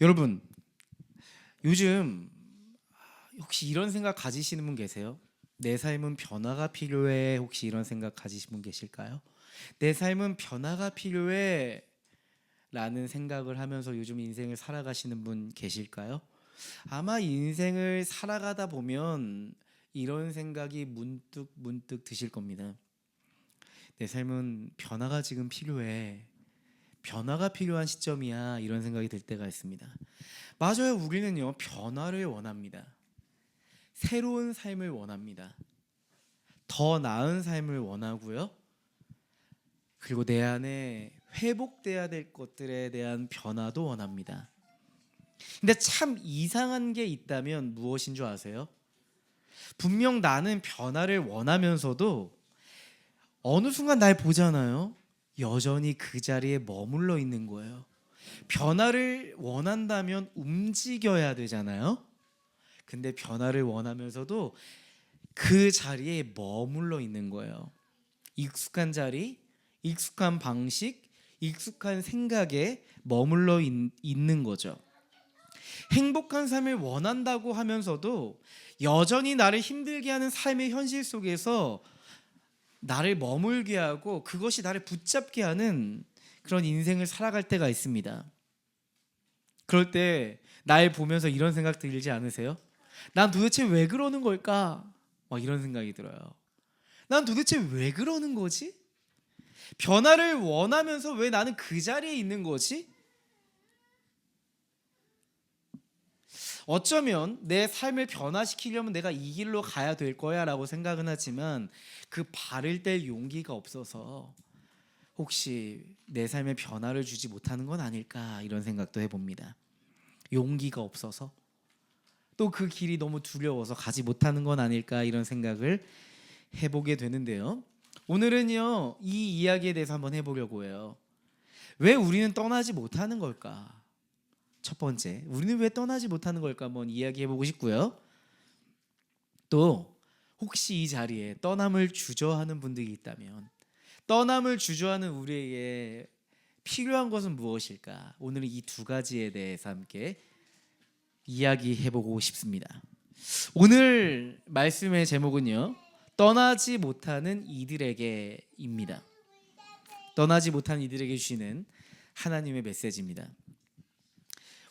여러분, 요즘 혹시 이런 생각 가지시는 분 계세요? 내 삶은 변화가 필요해. 혹시 이런 생각 가지신 분 계실까요? 내 삶은 변화가 필요해 라는 생각을 하면서 요즘 인생을 살아가시는 분 계실까요? 아마 인생을 살아가다 보면 이런 생각이 문득 문득 드실 겁니다. 내 삶은 변화가 지금 필요해. 변화가 필요한 시점이야. 이런 생각이 들 때가 있습니다. 맞아요. 우리는요, 변화를 원합니다. 새로운 삶을 원합니다. 더 나은 삶을 원하고요. 그리고 내 안에 회복돼야 될 것들에 대한 변화도 원합니다. 근데 참 이상한 게 있다면 무엇인 줄 아세요? 분명 나는 변화를 원하면서도 어느 순간 날 보잖아요. 여전히 그 자리에 머물러 있는 거예요. 변화를 원한다면 움직여야 되잖아요. 근데 변화를 원하면서도 그 자리에 머물러 있는 거예요. 익숙한 자리, 익숙한 방식, 익숙한 생각에 머물러 있는 거죠. 행복한 삶을 원한다고 하면서도 여전히 나를 힘들게 하는 삶의 현실 속에서 나를 머물게 하고 그것이 나를 붙잡게 하는 그런 인생을 살아갈 때가 있습니다. 그럴 때 날 보면서 이런 생각 들지 않으세요? 난 도대체 왜 그러는 걸까? 막 이런 생각이 들어요. 난 도대체 왜 그러는 거지? 변화를 원하면서 왜 나는 그 자리에 있는 거지? 어쩌면 내 삶을 변화시키려면 내가 이 길로 가야 될 거야 라고 생각은 하지만 그 발을 뗄 용기가 없어서 혹시 내 삶에 변화를 주지 못하는 건 아닐까 이런 생각도 해봅니다. 용기가 없어서 또 그 길이 너무 두려워서 가지 못하는 건 아닐까 이런 생각을 해보게 되는데요. 오늘은요, 이 이야기에 대해서 한번 해보려고 해요. 왜 우리는 떠나지 못하는 걸까? 첫 번째, 우리는 왜 떠나지 못하는 걸까 한번 이야기해보고 싶고요. 또 혹시 이 자리에 떠남을 주저하는 분들이 있다면 떠남을 주저하는 우리에게 필요한 것은 무엇일까? 오늘은 이 두 가지에 대해서 함께 이야기해보고 싶습니다. 오늘 말씀의 제목은요, 떠나지 못하는 이들에게입니다. 떠나지 못한 이들에게 주시는 하나님의 메시지입니다.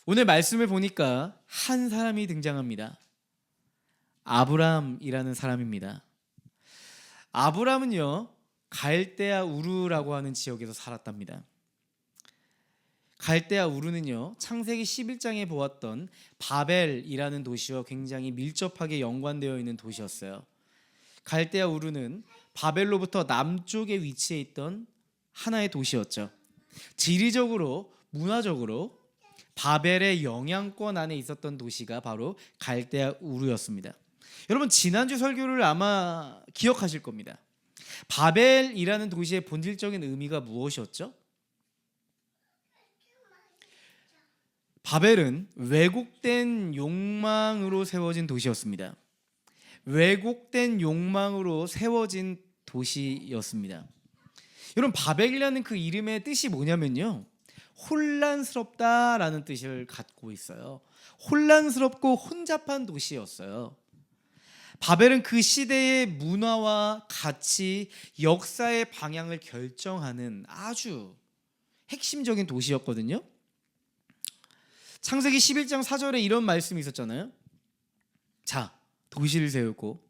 오늘 말씀을 보니까 한 사람이 등장합니다. 아브람이라는 사람입니다. 아브람은요, 갈대아 우르라고 하는 지역에서 살았답니다. 갈대아 우르는요, 창세기 11장에 보았던 바벨이라는 도시와 굉장히 밀접하게 연관되어 있는 도시였어요. 갈대아 우르는 바벨로부터 남쪽에 위치해 있던 하나의 도시였죠. 지리적으로, 문화적으로 바벨의 영향권 안에 있었던 도시가 바로 갈대아 우르였습니다. 여러분, 지난주 설교를 아마 기억하실 겁니다. 바벨이라는 도시의 본질적인 의미가 무엇이었죠? 바벨은 왜곡된 욕망으로 세워진 도시였습니다. 왜곡된 욕망으로 세워진 도시였습니다. 여러분, 바벨이라는 그 이름의 뜻이 뭐냐면요, 혼란스럽다라는 뜻을 갖고 있어요. 혼란스럽고 혼잡한 도시였어요. 바벨은 그 시대의 문화와 가치, 역사의 방향을 결정하는 아주 핵심적인 도시였거든요. 창세기 11장 4절에 이런 말씀이 있었잖아요. 자, 도시를 세우고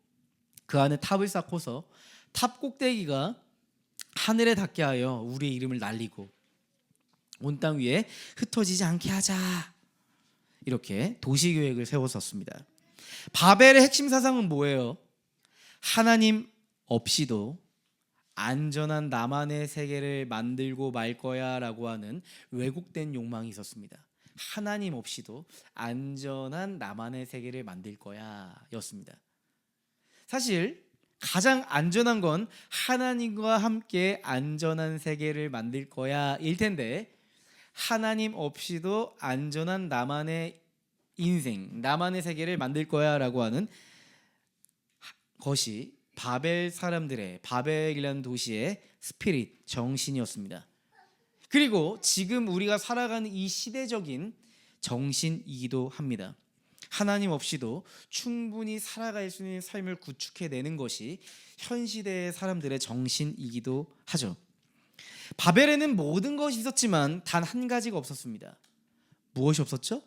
그 안에 탑을 쌓고서 탑 꼭대기가 하늘에 닿게 하여 우리의 이름을 날리고 온 땅 위에 흩어지지 않게 하자. 이렇게 도시 계획을 세웠었습니다. 바벨의 핵심 사상은 뭐예요? 하나님 없이도 안전한 나만의 세계를 만들고 말 거야 라고 하는 왜곡된 욕망이 있었습니다. 하나님 없이도 안전한 나만의 세계를 만들 거야 였습니다. 사실 가장 안전한 건 하나님과 함께 안전한 세계를 만들 거야 일 텐데, 하나님 없이도 안전한 나만의 인생, 나만의 세계를 만들 거야 라고 하는 것이 바벨 사람들의, 바벨이라는 도시의 스피릿, 정신이었습니다. 그리고 지금 우리가 살아가는 이 시대적인 정신이기도 합니다. 하나님 없이도 충분히 살아갈 수 있는 삶을 구축해내는 것이 현 시대의 사람들의 정신이기도 하죠. 바벨에는 모든 것이 있었지만 단 한 가지가 없었습니다. 무엇이 없었죠?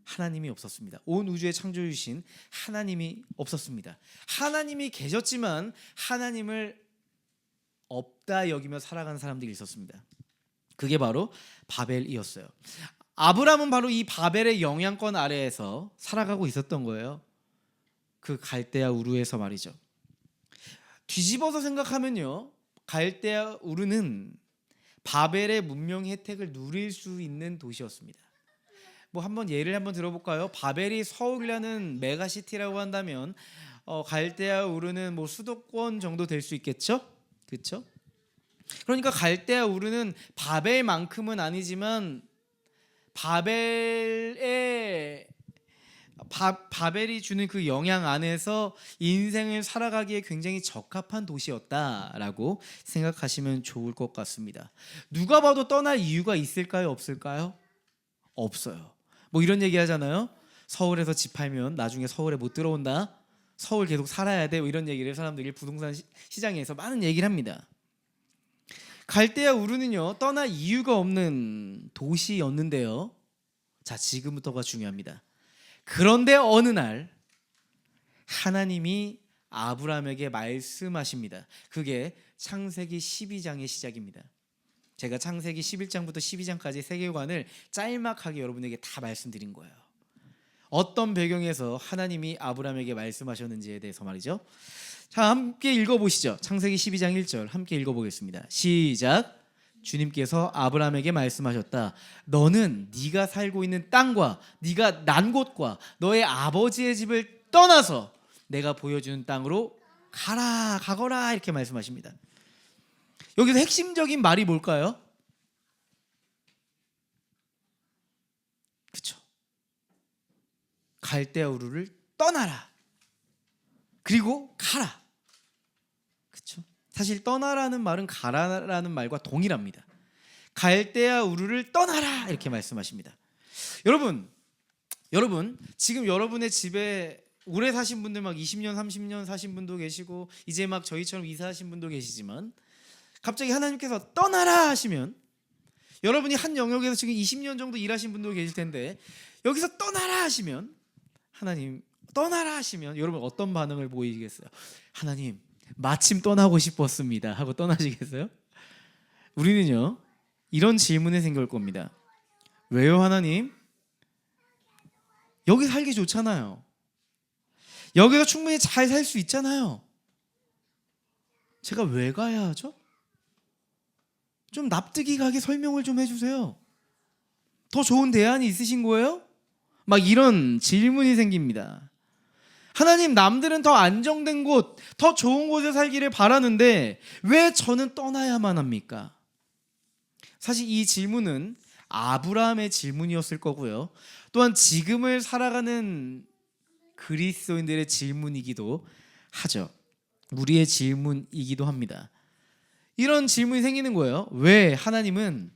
하나님이 없었습니다. 온 우주의 창조주신 하나님이 없었습니다. 하나님이 계셨지만 하나님을 없다 여기며 살아가는 사람들이 있었습니다. 그게 바로 바벨이었어요. 아브람은 바로 이 바벨의 영향권 아래에서 살아가고 있었던 거예요. 그 갈대아 우르에서 말이죠. 뒤집어서 생각하면요, 갈대아 우르는 바벨의 문명 혜택을 누릴 수 있는 도시였습니다. 뭐 한번 예를 한번 들어볼까요? 바벨이 서울이라는 메가시티라고 한다면 갈대아 우르는 뭐 수도권 정도 될 수 있겠죠? 그렇죠? 그러니까 갈대아 우르는 바벨만큼은 아니지만 바벨이 주는 그 영향 안에서 인생을 살아가기에 굉장히 적합한 도시였다라고 생각하시면 좋을 것 같습니다. 누가 봐도 떠날 이유가 있을까요? 없을까요? 없어요. 뭐 이런 얘기 하잖아요. 서울에서 집 팔면 나중에 서울에 못 들어온다. 서울 계속 살아야 돼. 뭐 이런 얘기를 사람들이 부동산 시장에서 많은 얘기를 합니다. 갈대아 우르는요, 떠날 이유가 없는 도시였는데요. 자, 지금부터가 중요합니다. 그런데 어느 날 하나님이 아브라함에게 말씀하십니다. 그게 창세기 12장의 시작입니다. 제가 창세기 11장부터 12장까지 세계관을 짤막하게 여러분에게 다 말씀드린 거예요. 어떤 배경에서 하나님이 아브라함에게 말씀하셨는지에 대해서 말이죠. 자, 함께 읽어보시죠. 창세기 12장 1절 함께 읽어보겠습니다. 시작. 주님께서 아브라함에게 말씀하셨다. 너는 네가 살고 있는 땅과 네가 난 곳과 너의 아버지의 집을 떠나서 내가 보여주는 땅으로 가거라 이렇게 말씀하십니다. 여기서 핵심적인 말이 뭘까요? 그렇죠. 갈대아 우르를 떠나라. 그리고 가라. 그렇죠? 사실 떠나라는 말은 가라라는 말과 동일합니다. 갈대아 우르를 떠나라 이렇게 말씀하십니다. 여러분 지금 여러분의 집에 오래 사신 분들 막 20년 30년 사신 분도 계시고 이제 막 저희처럼 이사하신 분도 계시지만 갑자기 하나님께서 떠나라 하시면 여러분이 한 영역에서 지금 20년 정도 일하신 분도 계실 텐데 여기서 떠나라 하시면 하나님 떠나라 하시면 여러분 어떤 반응을 보이겠어요? 하나님 마침 떠나고 싶었습니다 하고 떠나시겠어요? 우리는요 이런 질문이 생길 겁니다. 왜요 하나님? 여기 살기 좋잖아요. 여기서 충분히 잘 살 수 있잖아요. 제가 왜 가야 하죠? 좀 납득이 가게 설명을 좀 해주세요. 더 좋은 대안이 있으신 거예요? 막 이런 질문이 생깁니다. 하나님, 남들은 더 안정된 곳, 더 좋은 곳에 살기를 바라는데 왜 저는 떠나야만 합니까? 사실 이 질문은 아브라함의 질문이었을 거고요. 또한 지금을 살아가는 그리스도인들의 질문이기도 하죠. 우리의 질문이기도 합니다. 이런 질문이 생기는 거예요. 왜 하나님은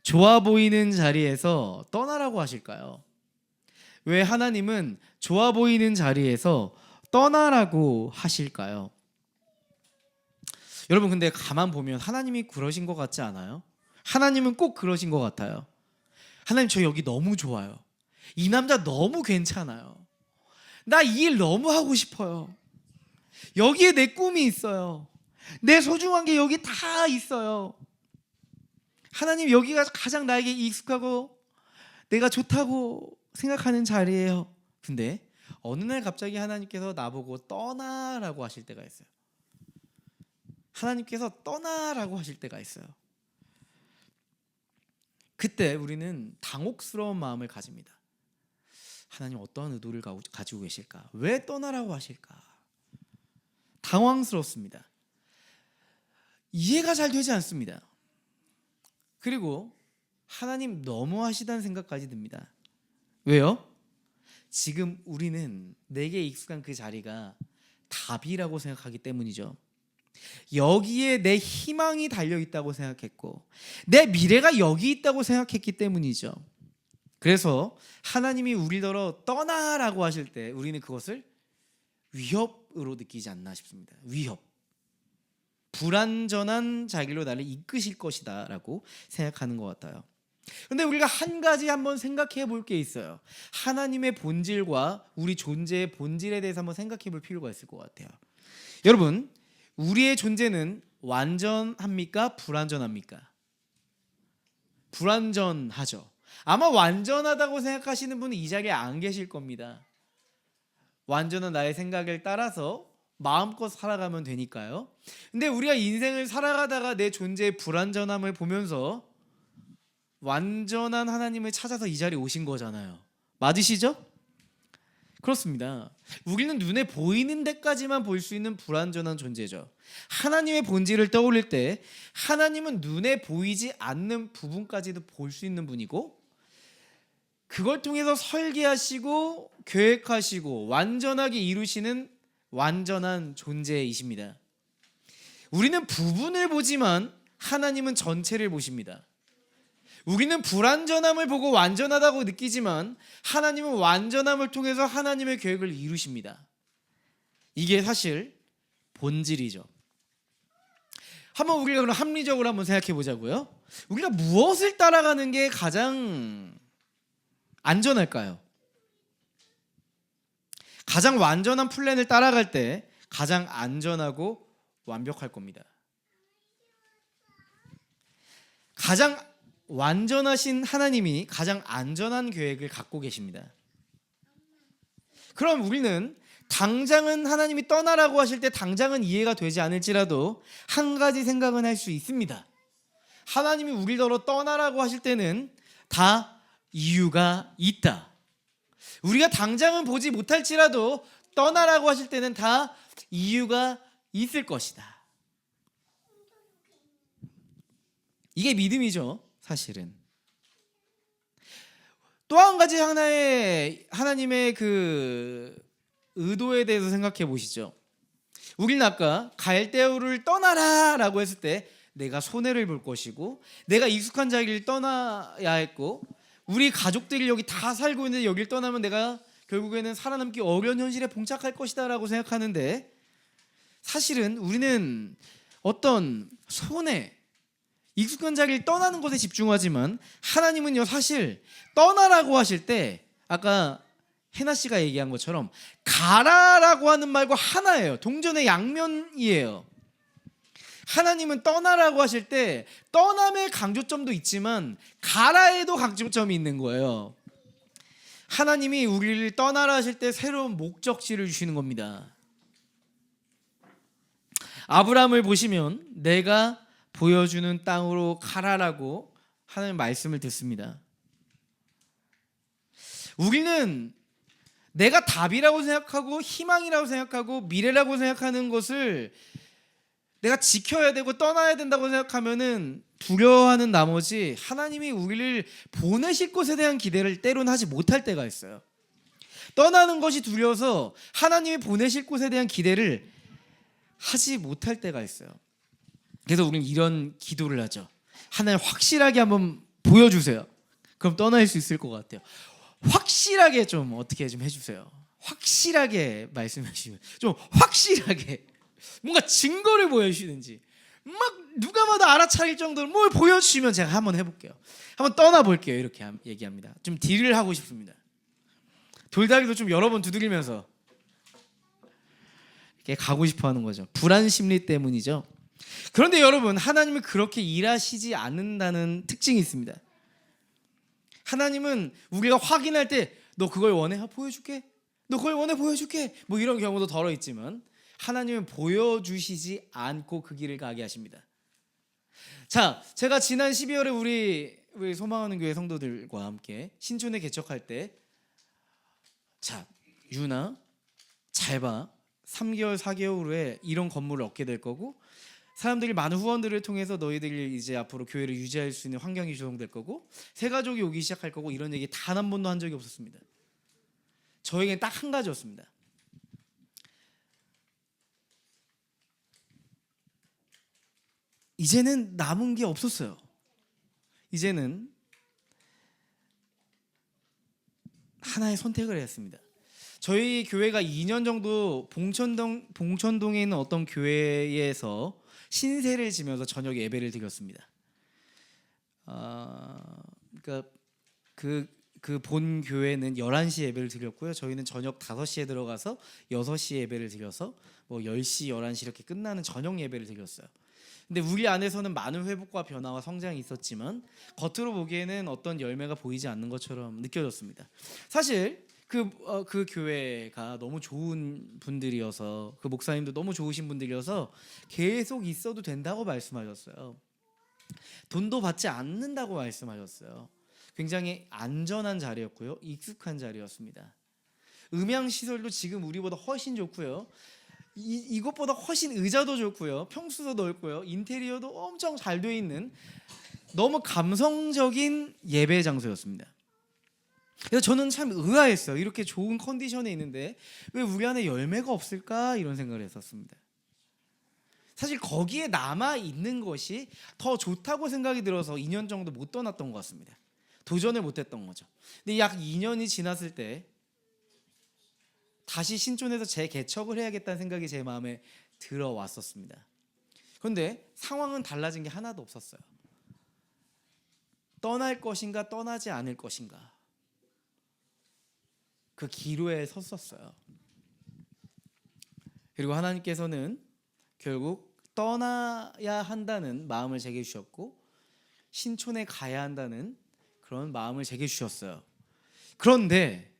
좋아 보이는 자리에서 떠나라고 하실까요? 왜 하나님은 좋아 보이는 자리에서 떠나라고 하실까요? 여러분 근데 가만 보면 하나님이 그러신 것 같지 않아요? 하나님은 꼭 그러신 것 같아요. 하나님 저 여기 너무 좋아요. 이 남자 너무 괜찮아요. 나 이 일 너무 하고 싶어요. 여기에 내 꿈이 있어요. 내 소중한 게 여기 다 있어요. 하나님 여기가 가장 나에게 익숙하고 내가 좋다고 생각하는 자리예요. 근데 어느 날 갑자기 하나님께서 나보고 떠나라고 하실 때가 있어요. 하나님께서 떠나라고 하실 때가 있어요. 그때 우리는 당혹스러운 마음을 가집니다. 하나님 어떠한 의도를 가지고 계실까? 왜 떠나라고 하실까? 당황스럽습니다. 이해가 잘 되지 않습니다. 그리고 하나님 너무하시다는 생각까지 듭니다. 왜요? 지금 우리는 내게 익숙한 그 자리가 답이라고 생각하기 때문이죠. 여기에 내 희망이 달려있다고 생각했고 내 미래가 여기 있다고 생각했기 때문이죠. 그래서 하나님이 우리더러 떠나라고 하실 때 우리는 그것을 위협으로 느끼지 않나 싶습니다. 위협. 불완전한 자길로 나를 이끄실 것이다 라고 생각하는 것 같아요. 근데 우리가 한 가지 한번 생각해 볼 게 있어요. 하나님의 본질과 우리 존재의 본질에 대해서 한번 생각해 볼 필요가 있을 것 같아요. 여러분, 우리의 존재는 완전합니까? 불완전합니까? 불완전하죠. 아마 완전하다고 생각하시는 분은 이 자리에 안 계실 겁니다. 완전한 나의 생각을 따라서 마음껏 살아가면 되니까요. 근데 우리가 인생을 살아가다가 내 존재의 불완전함을 보면서 완전한 하나님을 찾아서 이 자리에 오신 거잖아요. 맞으시죠? 그렇습니다. 우리는 눈에 보이는 데까지만 볼 수 있는 불완전한 존재죠. 하나님의 본질을 떠올릴 때 하나님은 눈에 보이지 않는 부분까지도 볼 수 있는 분이고, 그걸 통해서 설계하시고 계획하시고 완전하게 이루시는 완전한 존재이십니다. 우리는 부분을 보지만 하나님은 전체를 보십니다. 우리는 불완전함을 보고 완전하다고 느끼지만 하나님은 완전함을 통해서 하나님의 계획을 이루십니다. 이게 사실 본질이죠. 한번 우리가 그럼 합리적으로 한번 생각해 보자고요. 우리가 무엇을 따라가는 게 가장 안전할까요? 가장 완전한 플랜을 따라갈 때 가장 안전하고 완벽할 겁니다. 가장 완전하신 하나님이 가장 안전한 계획을 갖고 계십니다. 그럼 우리는 당장은 하나님이 떠나라고 하실 때 당장은 이해가 되지 않을지라도 한 가지 생각은 할 수 있습니다. 하나님이 우리더러 떠나라고 하실 때는 다 이유가 있다. 우리가 당장은 보지 못할지라도 떠나라고 하실 때는 다 이유가 있을 것이다. 이게 믿음이죠, 사실은. 또 한 가지 하나의 하나님의 그 의도에 대해서 생각해 보시죠. 우리는 아까 갈대우를 떠나라 라고 했을 때 내가 손해를 볼 것이고 내가 익숙한 자리를 떠나야 했고 우리 가족들이 여기 다 살고 있는데 여길 떠나면 내가 결국에는 살아남기 어려운 현실에 봉착할 것이다 라고 생각하는데, 사실은 우리는 어떤 손해, 익숙한 자리를 떠나는 것에 집중하지만 하나님은요, 사실 떠나라고 하실 때 아까 해나 씨가 얘기한 것처럼 가라라고 하는 말과 하나예요. 동전의 양면이에요. 하나님은 떠나라고 하실 때 떠남의 강조점도 있지만 가라에도 강조점이 있는 거예요. 하나님이 우리를 떠나라 하실 때 새로운 목적지를 주시는 겁니다. 아브라함을 보시면 내가 보여주는 땅으로 가라라고 하는 말씀을 듣습니다. 우리는 내가 답이라고 생각하고 희망이라고 생각하고 미래라고 생각하는 것을 내가 지켜야 되고 떠나야 된다고 생각하면은 두려워하는 나머지 하나님이 우리를 보내실 것에 대한 기대를 때로는 하지 못할 때가 있어요. 떠나는 것이 두려워서 하나님이 보내실 곳에 대한 기대를 하지 못할 때가 있어요. 그래서 우리는 이런 기도를 하죠. 하나님 확실하게 한번 보여주세요. 그럼 떠날 수 있을 것 같아요. 확실하게 좀 어떻게 좀 해주세요. 확실하게 말씀해 주시면 좀 확실하게 뭔가 증거를 보여주시는지 막 누가 봐도 알아차릴 정도로 뭘 보여주시면 제가 한번 해볼게요. 한번 떠나볼게요. 이렇게 얘기합니다. 좀 딜을 하고 싶습니다. 돌다리도 좀 여러 번 두드리면서 이렇게 가고 싶어하는 거죠. 불안 심리 때문이죠. 그런데 여러분, 하나님은 그렇게 일하시지 않는다는 특징이 있습니다. 하나님은 우리가 확인할 때 너 그걸 원해? 보여줄게. 너 그걸 원해? 보여줄게. 뭐 이런 경우도 덜어 있지만 하나님은 보여주시지 않고 그 길을 가게 하십니다. 자, 제가 지난 12월에 우리 소망하는 교회 성도들과 함께 신촌에 개척할 때, 자, 유나 잘 봐. 3개월 4개월 후에 이런 건물을 얻게 될 거고 사람들이 많은 후원들을 통해서 너희들이 이제 앞으로 교회를 유지할 수 있는 환경이 조성될 거고 새 가족이 오기 시작할 거고, 이런 얘기 단 한 번도 한 적이 없었습니다. 저에겐 딱 한 가지였습니다. 이제는 남은 게 없었어요. 이제는 하나의 선택을 했습니다. 저희 교회가 2년 정도 봉천동에 있는 어떤 교회에서 신세를 지면서 저녁 예배를 드렸습니다. 그러니까 그 본 교회는 11시 예배를 드렸고요. 저희는 저녁 5시에 들어가서 6시 예배를 드려서 뭐 10시, 11시 이렇게 끝나는 저녁 예배를 드렸어요. 근데 우리 안에서는 많은 회복과 변화와 성장이 있었지만 겉으로 보기에는 어떤 열매가 보이지 않는 것처럼 느껴졌습니다. 사실 그 교회가 너무 좋은 분들이어서, 그 목사님도 너무 좋으신 분들이어서 계속 있어도 된다고 말씀하셨어요. 돈도 받지 않는다고 말씀하셨어요. 굉장히 안전한 자리였고요, 익숙한 자리였습니다. 음향 시설도 지금 우리보다 훨씬 좋고요, 이것보다 훨씬 의자도 좋고요, 평수도 넓고요, 인테리어도 엄청 잘 돼 있는 너무 감성적인 예배 장소였습니다. 그래서 저는 참 의아했어요. 이렇게 좋은 컨디션에 있는데 왜 우리 안에 열매가 없을까, 이런 생각을 했었습니다. 사실 거기에 남아 있는 것이 더 좋다고 생각이 들어서 2년 정도 못 떠났던 것 같습니다. 도전을 못했던 거죠. 근데 약 2년이 지났을 때 다시 신촌에서 재개척을 해야겠다는 생각이 제 마음에 들어왔었습니다. 그런데 상황은 달라진 게 하나도 없었어요. 떠날 것인가 떠나지 않을 것인가, 그 기로에 섰었어요. 그리고 하나님께서는 결국 떠나야 한다는 마음을 제게 주셨고 신촌에 가야 한다는 그런 마음을 제게 주셨어요. 그런데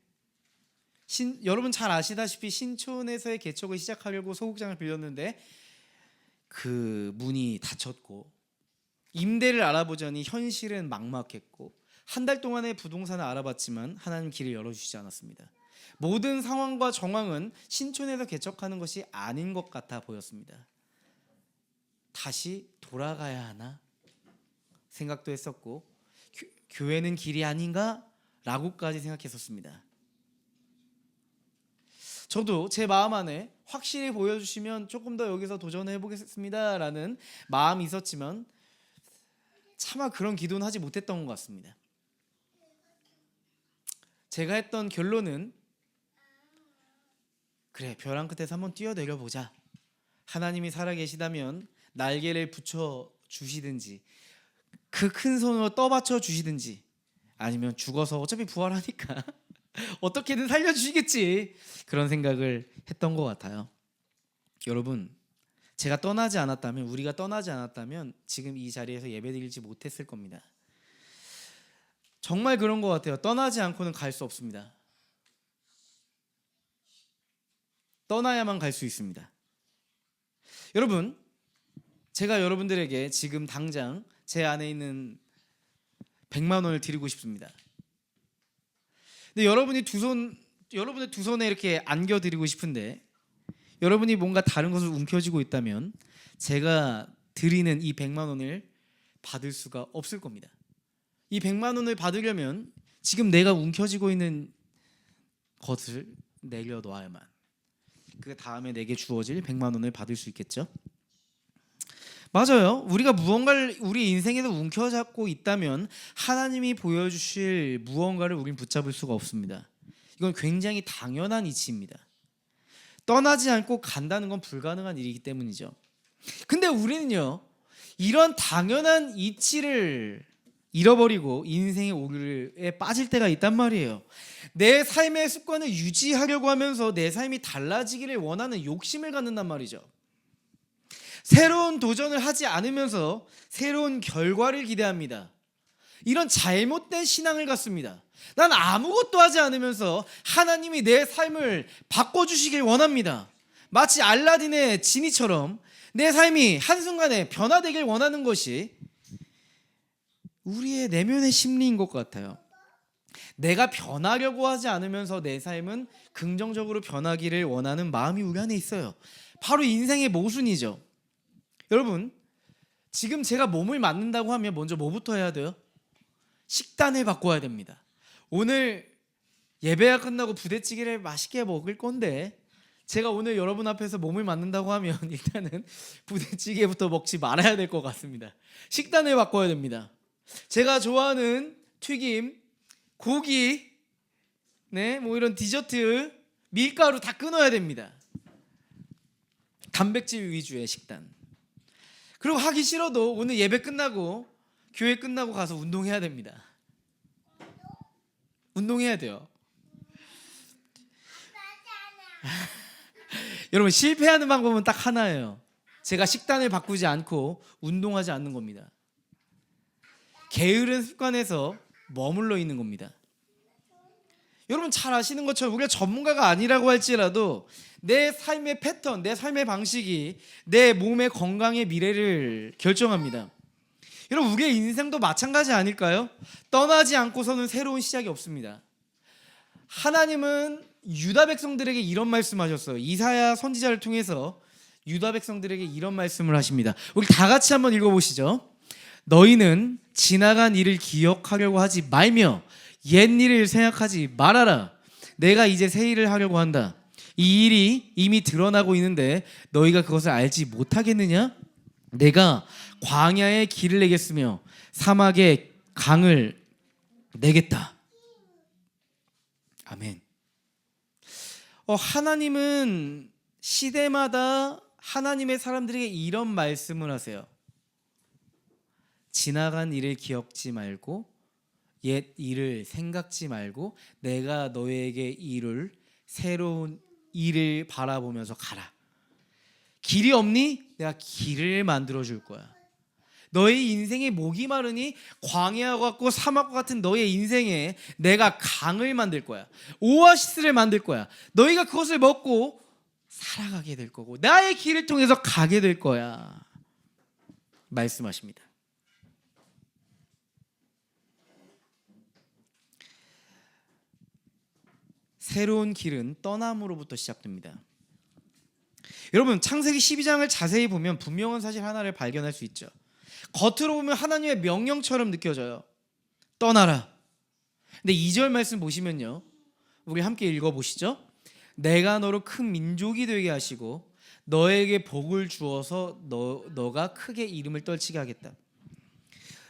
여러분 잘 아시다시피 신촌에서의 개척을 시작하려고 소극장을 빌렸는데 그 문이 닫혔고, 임대를 알아보자니 현실은 막막했고, 한 달 동안의 부동산을 알아봤지만 하나님 길을 열어주시지 않았습니다. 모든 상황과 정황은 신촌에서 개척하는 것이 아닌 것 같아 보였습니다. 다시 돌아가야 하나 생각도 했었고, 교회는 길이 아닌가 라고까지 생각했었습니다. 저도 제 마음 안에 확실히 보여주시면 조금 더 여기서 도전해 보겠습니다 라는 마음이 있었지만 차마 그런 기도는 하지 못했던 것 같습니다. 제가 했던 결론은, 그래, 벼랑 끝에서 한번 뛰어내려 보자. 하나님이 살아계시다면 날개를 붙여 주시든지 그 큰 손으로 떠받쳐 주시든지, 아니면 죽어서 어차피 부활하니까 어떻게든 살려주시겠지, 그런 생각을 했던 것 같아요. 여러분, 제가 떠나지 않았다면, 우리가 떠나지 않았다면 지금 이 자리에서 예배드리지 못했을 겁니다. 정말 그런 것 같아요. 떠나지 않고는 갈 수 없습니다. 떠나야만 갈 수 있습니다. 여러분, 제가 여러분들에게 지금 당장 제 안에 있는 100만 원을 드리고 싶습니다. 근데 여러분의 두 손에 이렇게 안겨 드리고 싶은데, 여러분이 뭔가 다른 것을 움켜쥐고 있다면 제가 드리는 이 100만 원을 받을 수가 없을 겁니다. 이 100만 원을 받으려면 지금 내가 움켜쥐고 있는 것을 내려놓아야만 그 다음에 내게 주어질 100만 원을 받을 수 있겠죠. 맞아요. 우리가 무언가를 우리 인생에서 움켜잡고 있다면 하나님이 보여주실 무언가를 우린 붙잡을 수가 없습니다. 이건 굉장히 당연한 이치입니다. 떠나지 않고 간다는 건 불가능한 일이기 때문이죠. 근데 우리는요, 이런 당연한 이치를 잃어버리고 인생의 오류에 빠질 때가 있단 말이에요. 내 삶의 습관을 유지하려고 하면서 내 삶이 달라지기를 원하는 욕심을 갖는단 말이죠. 새로운 도전을 하지 않으면서 새로운 결과를 기대합니다. 이런 잘못된 신앙을 갖습니다. 난 아무것도 하지 않으면서 하나님이 내 삶을 바꿔주시길 원합니다. 마치 알라딘의 지니처럼 내 삶이 한순간에 변화되길 원하는 것이 우리의 내면의 심리인 것 같아요. 내가 변하려고 하지 않으면서 내 삶은 긍정적으로 변하기를 원하는 마음이 우리 안에 있어요. 바로 인생의 모순이죠. 여러분, 지금 제가 몸을 맞는다고 하면 먼저 뭐부터 해야 돼요? 식단을 바꿔야 됩니다. 오늘 예배가 끝나고 부대찌개를 맛있게 먹을 건데 제가 오늘 여러분 앞에서 몸을 맞는다고 하면 일단은 부대찌개부터 먹지 말아야 될 것 같습니다. 식단을 바꿔야 됩니다. 제가 좋아하는 튀김, 고기, 네, 뭐 이런 디저트, 밀가루 다 끊어야 됩니다. 단백질 위주의 식단. 그리고 하기 싫어도 오늘 예배 끝나고 교회 끝나고 가서 운동해야 됩니다. 운동해야 돼요. 여러분, 실패하는 방법은 딱 하나예요. 제가 식단을 바꾸지 않고 운동하지 않는 겁니다. 게으른 습관에서 머물러 있는 겁니다. 여러분 잘 아시는 것처럼 우리가 전문가가 아니라고 할지라도 내 삶의 패턴, 내 삶의 방식이 내 몸의 건강의 미래를 결정합니다. 여러분, 우리의 인생도 마찬가지 아닐까요? 떠나지 않고서는 새로운 시작이 없습니다. 하나님은 유다 백성들에게 이런 말씀하셨어요. 이사야 선지자를 통해서 유다 백성들에게 이런 말씀을 하십니다. 우리 다 같이 한번 읽어보시죠. 너희는 지나간 일을 기억하려고 하지 말며 옛 일을 생각하지 말아라. 내가 이제 새 일을 하려고 한다. 이 일이 이미 드러나고 있는데 너희가 그것을 알지 못하겠느냐? 내가 광야에 길을 내겠으며 사막에 강을 내겠다. 아멘. 하나님은 시대마다 하나님의 사람들에게 이런 말씀을 하세요. 지나간 일을 기억지 말고 옛 일을 생각지 말고 내가 너에게 이룰 새로운 일을 바라보면서 가라. 길이 없니? 내가 길을 만들어 줄 거야. 너의 인생에 목이 마르니 광야와 같고 사막과 같은 너의 인생에 내가 강을 만들 거야. 오아시스를 만들 거야. 너희가 그것을 먹고 살아가게 될 거고 나의 길을 통해서 가게 될 거야. 말씀하십니다. 새로운 길은 떠남으로부터 시작됩니다. 여러분, 창세기 12장을 자세히 보면 분명한 사실 하나를 발견할 수 있죠. 겉으로 보면 하나님의 명령처럼 느껴져요. 떠나라. 근데 2절 말씀 보시면요, 우리 함께 읽어보시죠. 내가 너로 큰 민족이 되게 하시고 너에게 복을 주어서 너가 크게 이름을 떨치게 하겠다.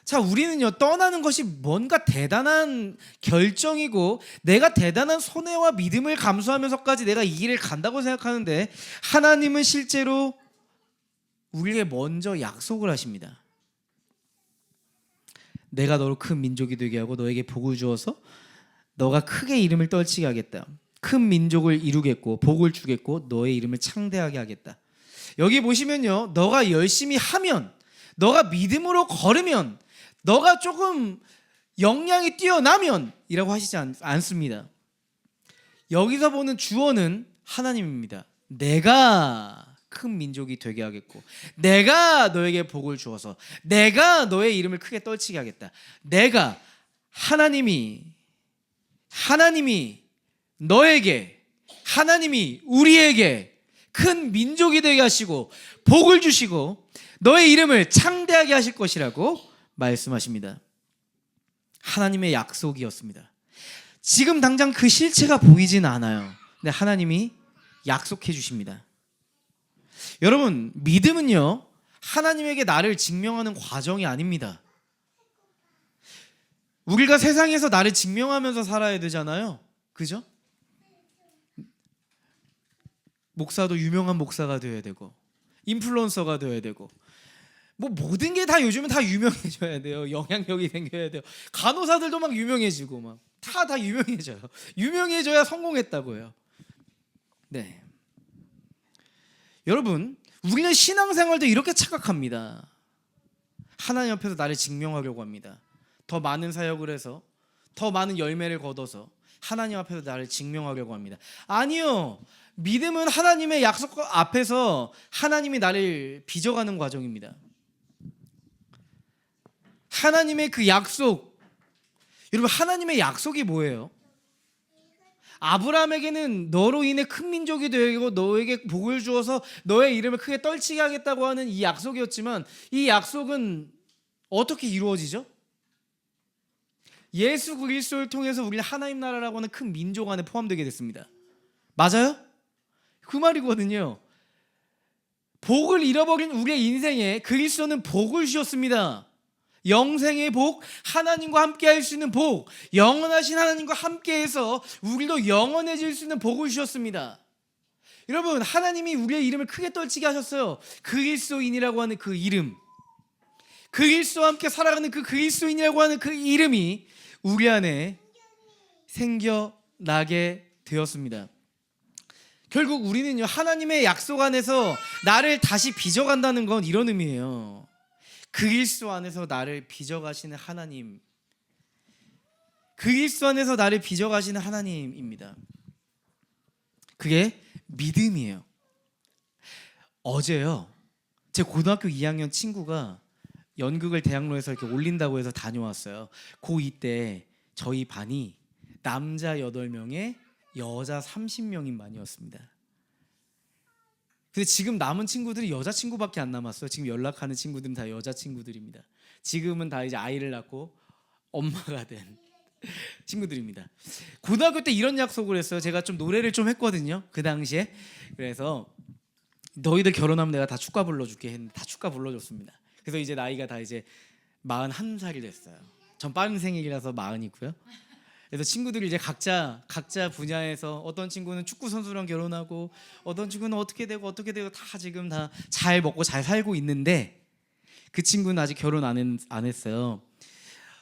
자, 우리는요, 떠나는 것이 뭔가 대단한 결정이고 내가 대단한 손해와 믿음을 감수하면서까지 내가 이 길을 간다고 생각하는데 하나님은 실제로 우리에게 먼저 약속을 하십니다. 내가 너로 큰 민족이 되게 하고 너에게 복을 주어서 너가 크게 이름을 떨치게 하겠다. 큰 민족을 이루겠고 복을 주겠고 너의 이름을 창대하게 하겠다. 여기 보시면요, 너가 열심히 하면, 너가 믿음으로 걸으면, 너가 조금 역량이 뛰어나면 이라고 하시지 않습니다. 여기서 보는 주어는 하나님입니다. 내가 큰 민족이 되게 하겠고 내가 너에게 복을 주어서 내가 너의 이름을 크게 떨치게 하겠다. 내가 하나님이 너에게, 하나님이 우리에게 큰 민족이 되게 하시고 복을 주시고 너의 이름을 창대하게 하실 것이라고 말씀하십니다. 하나님의 약속이었습니다. 지금 당장 그 실체가 보이진 않아요. 근데 하나님이 약속해 주십니다. 여러분, 믿음은요, 하나님에게 나를 증명하는 과정이 아닙니다. 우리가 세상에서 나를 증명하면서 살아야 되잖아요. 그죠? 목사도 유명한 목사가 되어야 되고 인플루언서가 되어야 되고 뭐 모든 게 다 요즘은 다 유명해져야 돼요. 영향력이 생겨야 돼요. 간호사들도 막 유명해지고 막 다 유명해져요. 유명해져야 성공했다고 해요. 네. 여러분, 우리는 신앙생활도 이렇게 착각합니다. 하나님 앞에서 나를 증명하려고 합니다. 더 많은 사역을 해서 더 많은 열매를 거둬서 하나님 앞에서 나를 증명하려고 합니다. 아니요. 믿음은 하나님의 약속 앞에서 하나님이 나를 빚어가는 과정입니다. 하나님의 그 약속, 여러분, 하나님의 약속이 뭐예요? 아브라함에게는 너로 인해 큰 민족이 되고 너에게 복을 주어서 너의 이름을 크게 떨치게 하겠다고 하는 이 약속이었지만 이 약속은 어떻게 이루어지죠? 예수 그리스도를 통해서 우리는 하나님 나라라고 하는 큰 민족 안에 포함되게 됐습니다. 맞아요? 그 말이거든요. 복을 잃어버린 우리의 인생에 그리스도는 복을 주셨습니다. 영생의 복, 하나님과 함께 할 수 있는 복, 영원하신 하나님과 함께해서 우리도 영원해질 수 있는 복을 주셨습니다. 여러분, 하나님이 우리의 이름을 크게 떨치게 하셨어요. 그리스도인이라고 하는 그 이름, 그리스도와 함께 살아가는 그 그리스도인이라고 하는 그 이름이 우리 안에 생겨나게 되었습니다. 결국 우리는요, 하나님의 약속 안에서 나를 다시 빚어간다는 건 이런 의미예요. 그리스도 안에서 나를 빚어가시는 하나님, 그리스도 안에서 나를 빚어가시는 하나님입니다. 그게 믿음이에요. 어제요, 제 고등학교 2학년 친구가 연극을 대학로에서 이렇게 올린다고 해서 다녀왔어요. 고2 때 저희 반이 남자 8명에 여자 30명인 반이었습니다. 근데 지금 남은 친구들이 여자친구밖에 안 남았어요. 지금 연락하는 친구들은 다 여자친구들입니다. 지금은 다 이제 아이를 낳고 엄마가 된 친구들입니다. 고등학교 때 이런 약속을 했어요. 제가 좀 노래를 좀 했거든요, 그 당시에. 그래서 너희들 결혼하면 내가 다 축가 불러줄게 했는데 다 축가 불러줬습니다. 그래서 이제 나이가 다 이제 41살이 됐어요. 전 빠른 생일이라서 40이고요. 그래서 친구들이 이제 각자 분야에서 어떤 친구는 축구 선수랑 결혼하고 어떤 친구는 어떻게 되고 다 지금 다 잘 먹고 잘 살고 있는데 그 친구는 아직 결혼 안 했어요.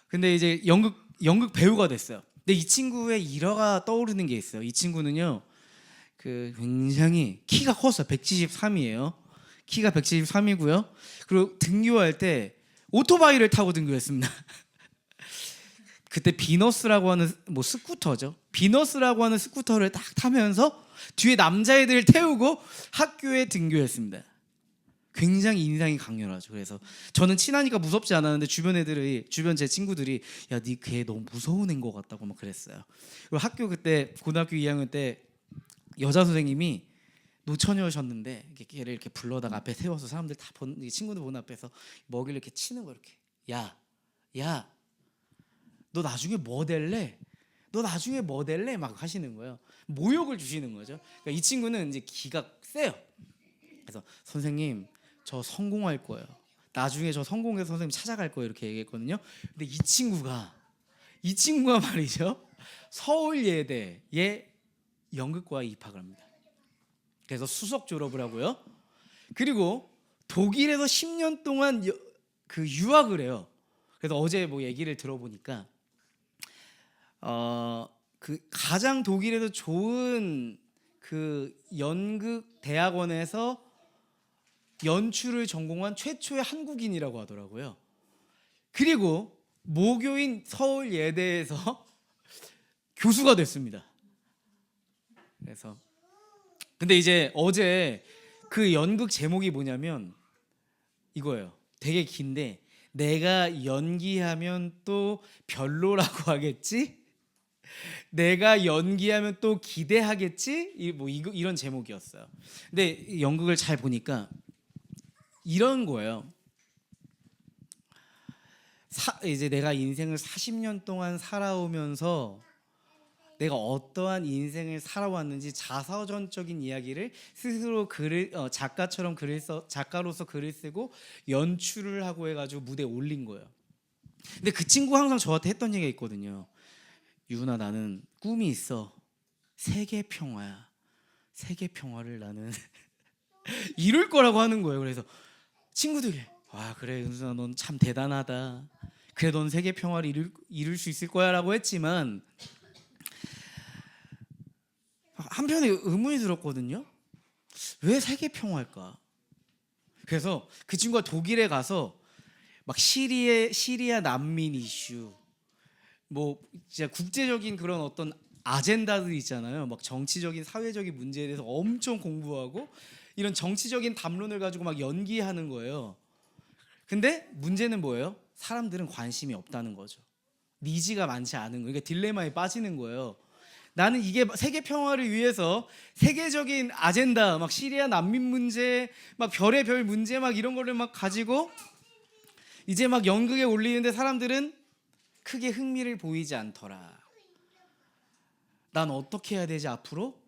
근데 이제 연극 배우가 됐어요. 근데 이 친구의 일화가 떠오르는 게 있어요. 이 친구는요, 그 굉장히 키가 컸어요. 173이에요. 키가 173이고요. 그리고 등교할 때 오토바이를 타고 등교했습니다. 그때 비너스라고 하는 스쿠터죠. 비너스라고 하는 스쿠터를 딱 타면서 뒤에 남자애들을 태우고 학교에 등교했습니다. 굉장히 인상이 강렬하죠. 그래서 저는 친하니까 무섭지 않았는데 주변 제 친구들이 야, 네 걔 너무 무서운 애인 것 같다고 막 그랬어요. 그리고 그때 고등학교 2학년 때 여자 선생님이 노처녀셨는데 걔를 이렇게 불러다가 앞에 세워서 사람들 다 친구들 보는 앞에서 먹이를 이렇게 치는 거, 이렇게 야 너 나중에 뭐 될래? 막 하시는 거예요. 모욕을 주시는 거죠. 그러니까 이 친구는 이제 기가 세요. 그래서 선생님, 저 성공할 거예요. 나중에 저 성공해서 선생님 찾아갈 거예요. 이렇게 얘기했거든요. 근데 이 친구가 말이죠, 서울예대에 연극과에 입학을 합니다. 그래서 수석 졸업을 하고요. 그리고 독일에서 10년 동안 그 유학을 해요. 그래서 어제 뭐 얘기를 들어보니까 그 가장 독일에서 좋은 그 연극 대학원에서 연출을 전공한 최초의 한국인이라고 하더라고요. 그리고 모교인 서울예대에서 교수가 됐습니다. 그래서 근데 이제 어제 그 연극 제목이 뭐냐면 이거예요. 되게 긴데, 내가 연기하면 또 별로라고 하겠지? 내가 연기하면 또 기대하겠지? 이런 제목이었어요. 근데 연극을 잘 보니까 이런 거예요. 이제 내가 인생을 40년 동안 살아오면서 내가 어떠한 인생을 살아왔는지 자서전적인 이야기를 스스로 작가로서 글을 쓰고 연출을 하고 해가지고 무대에 올린 거예요. 근데 그 친구가 항상 저한테 했던 얘기가 있거든요. 유나, 나는 꿈이 있어. 세계 평화야. 세계 평화를 나는 이룰 거라고 하는 거예요. 그래서 친구들이 와, 그래 은수아, 넌 참 대단하다. 그래, 넌 세계 평화를 이룰 수 있을 거야라고 했지만 한편에 의문이 들었거든요. 왜 세계 평화일까? 그래서 그 친구가 독일에 가서 막 시리아 난민 이슈, 뭐 진짜 국제적인 그런 어떤 아젠다들 있잖아요. 막 정치적인 사회적인 문제에 대해서 엄청 공부하고 이런 정치적인 담론을 가지고 막 연기하는 거예요. 근데 문제는 뭐예요? 사람들은 관심이 없다는 거죠. 니즈가 많지 않은 거예요. 그러니까 딜레마에 빠지는 거예요. 나는 이게 세계 평화를 위해서 세계적인 아젠다, 막 시리아 난민 문제, 막 별의 별 문제, 막 이런 거를 막 가지고 이제 막 연극에 올리는데 사람들은 크게 흥미를 보이지 않더라. 난 어떻게 해야 되지 앞으로?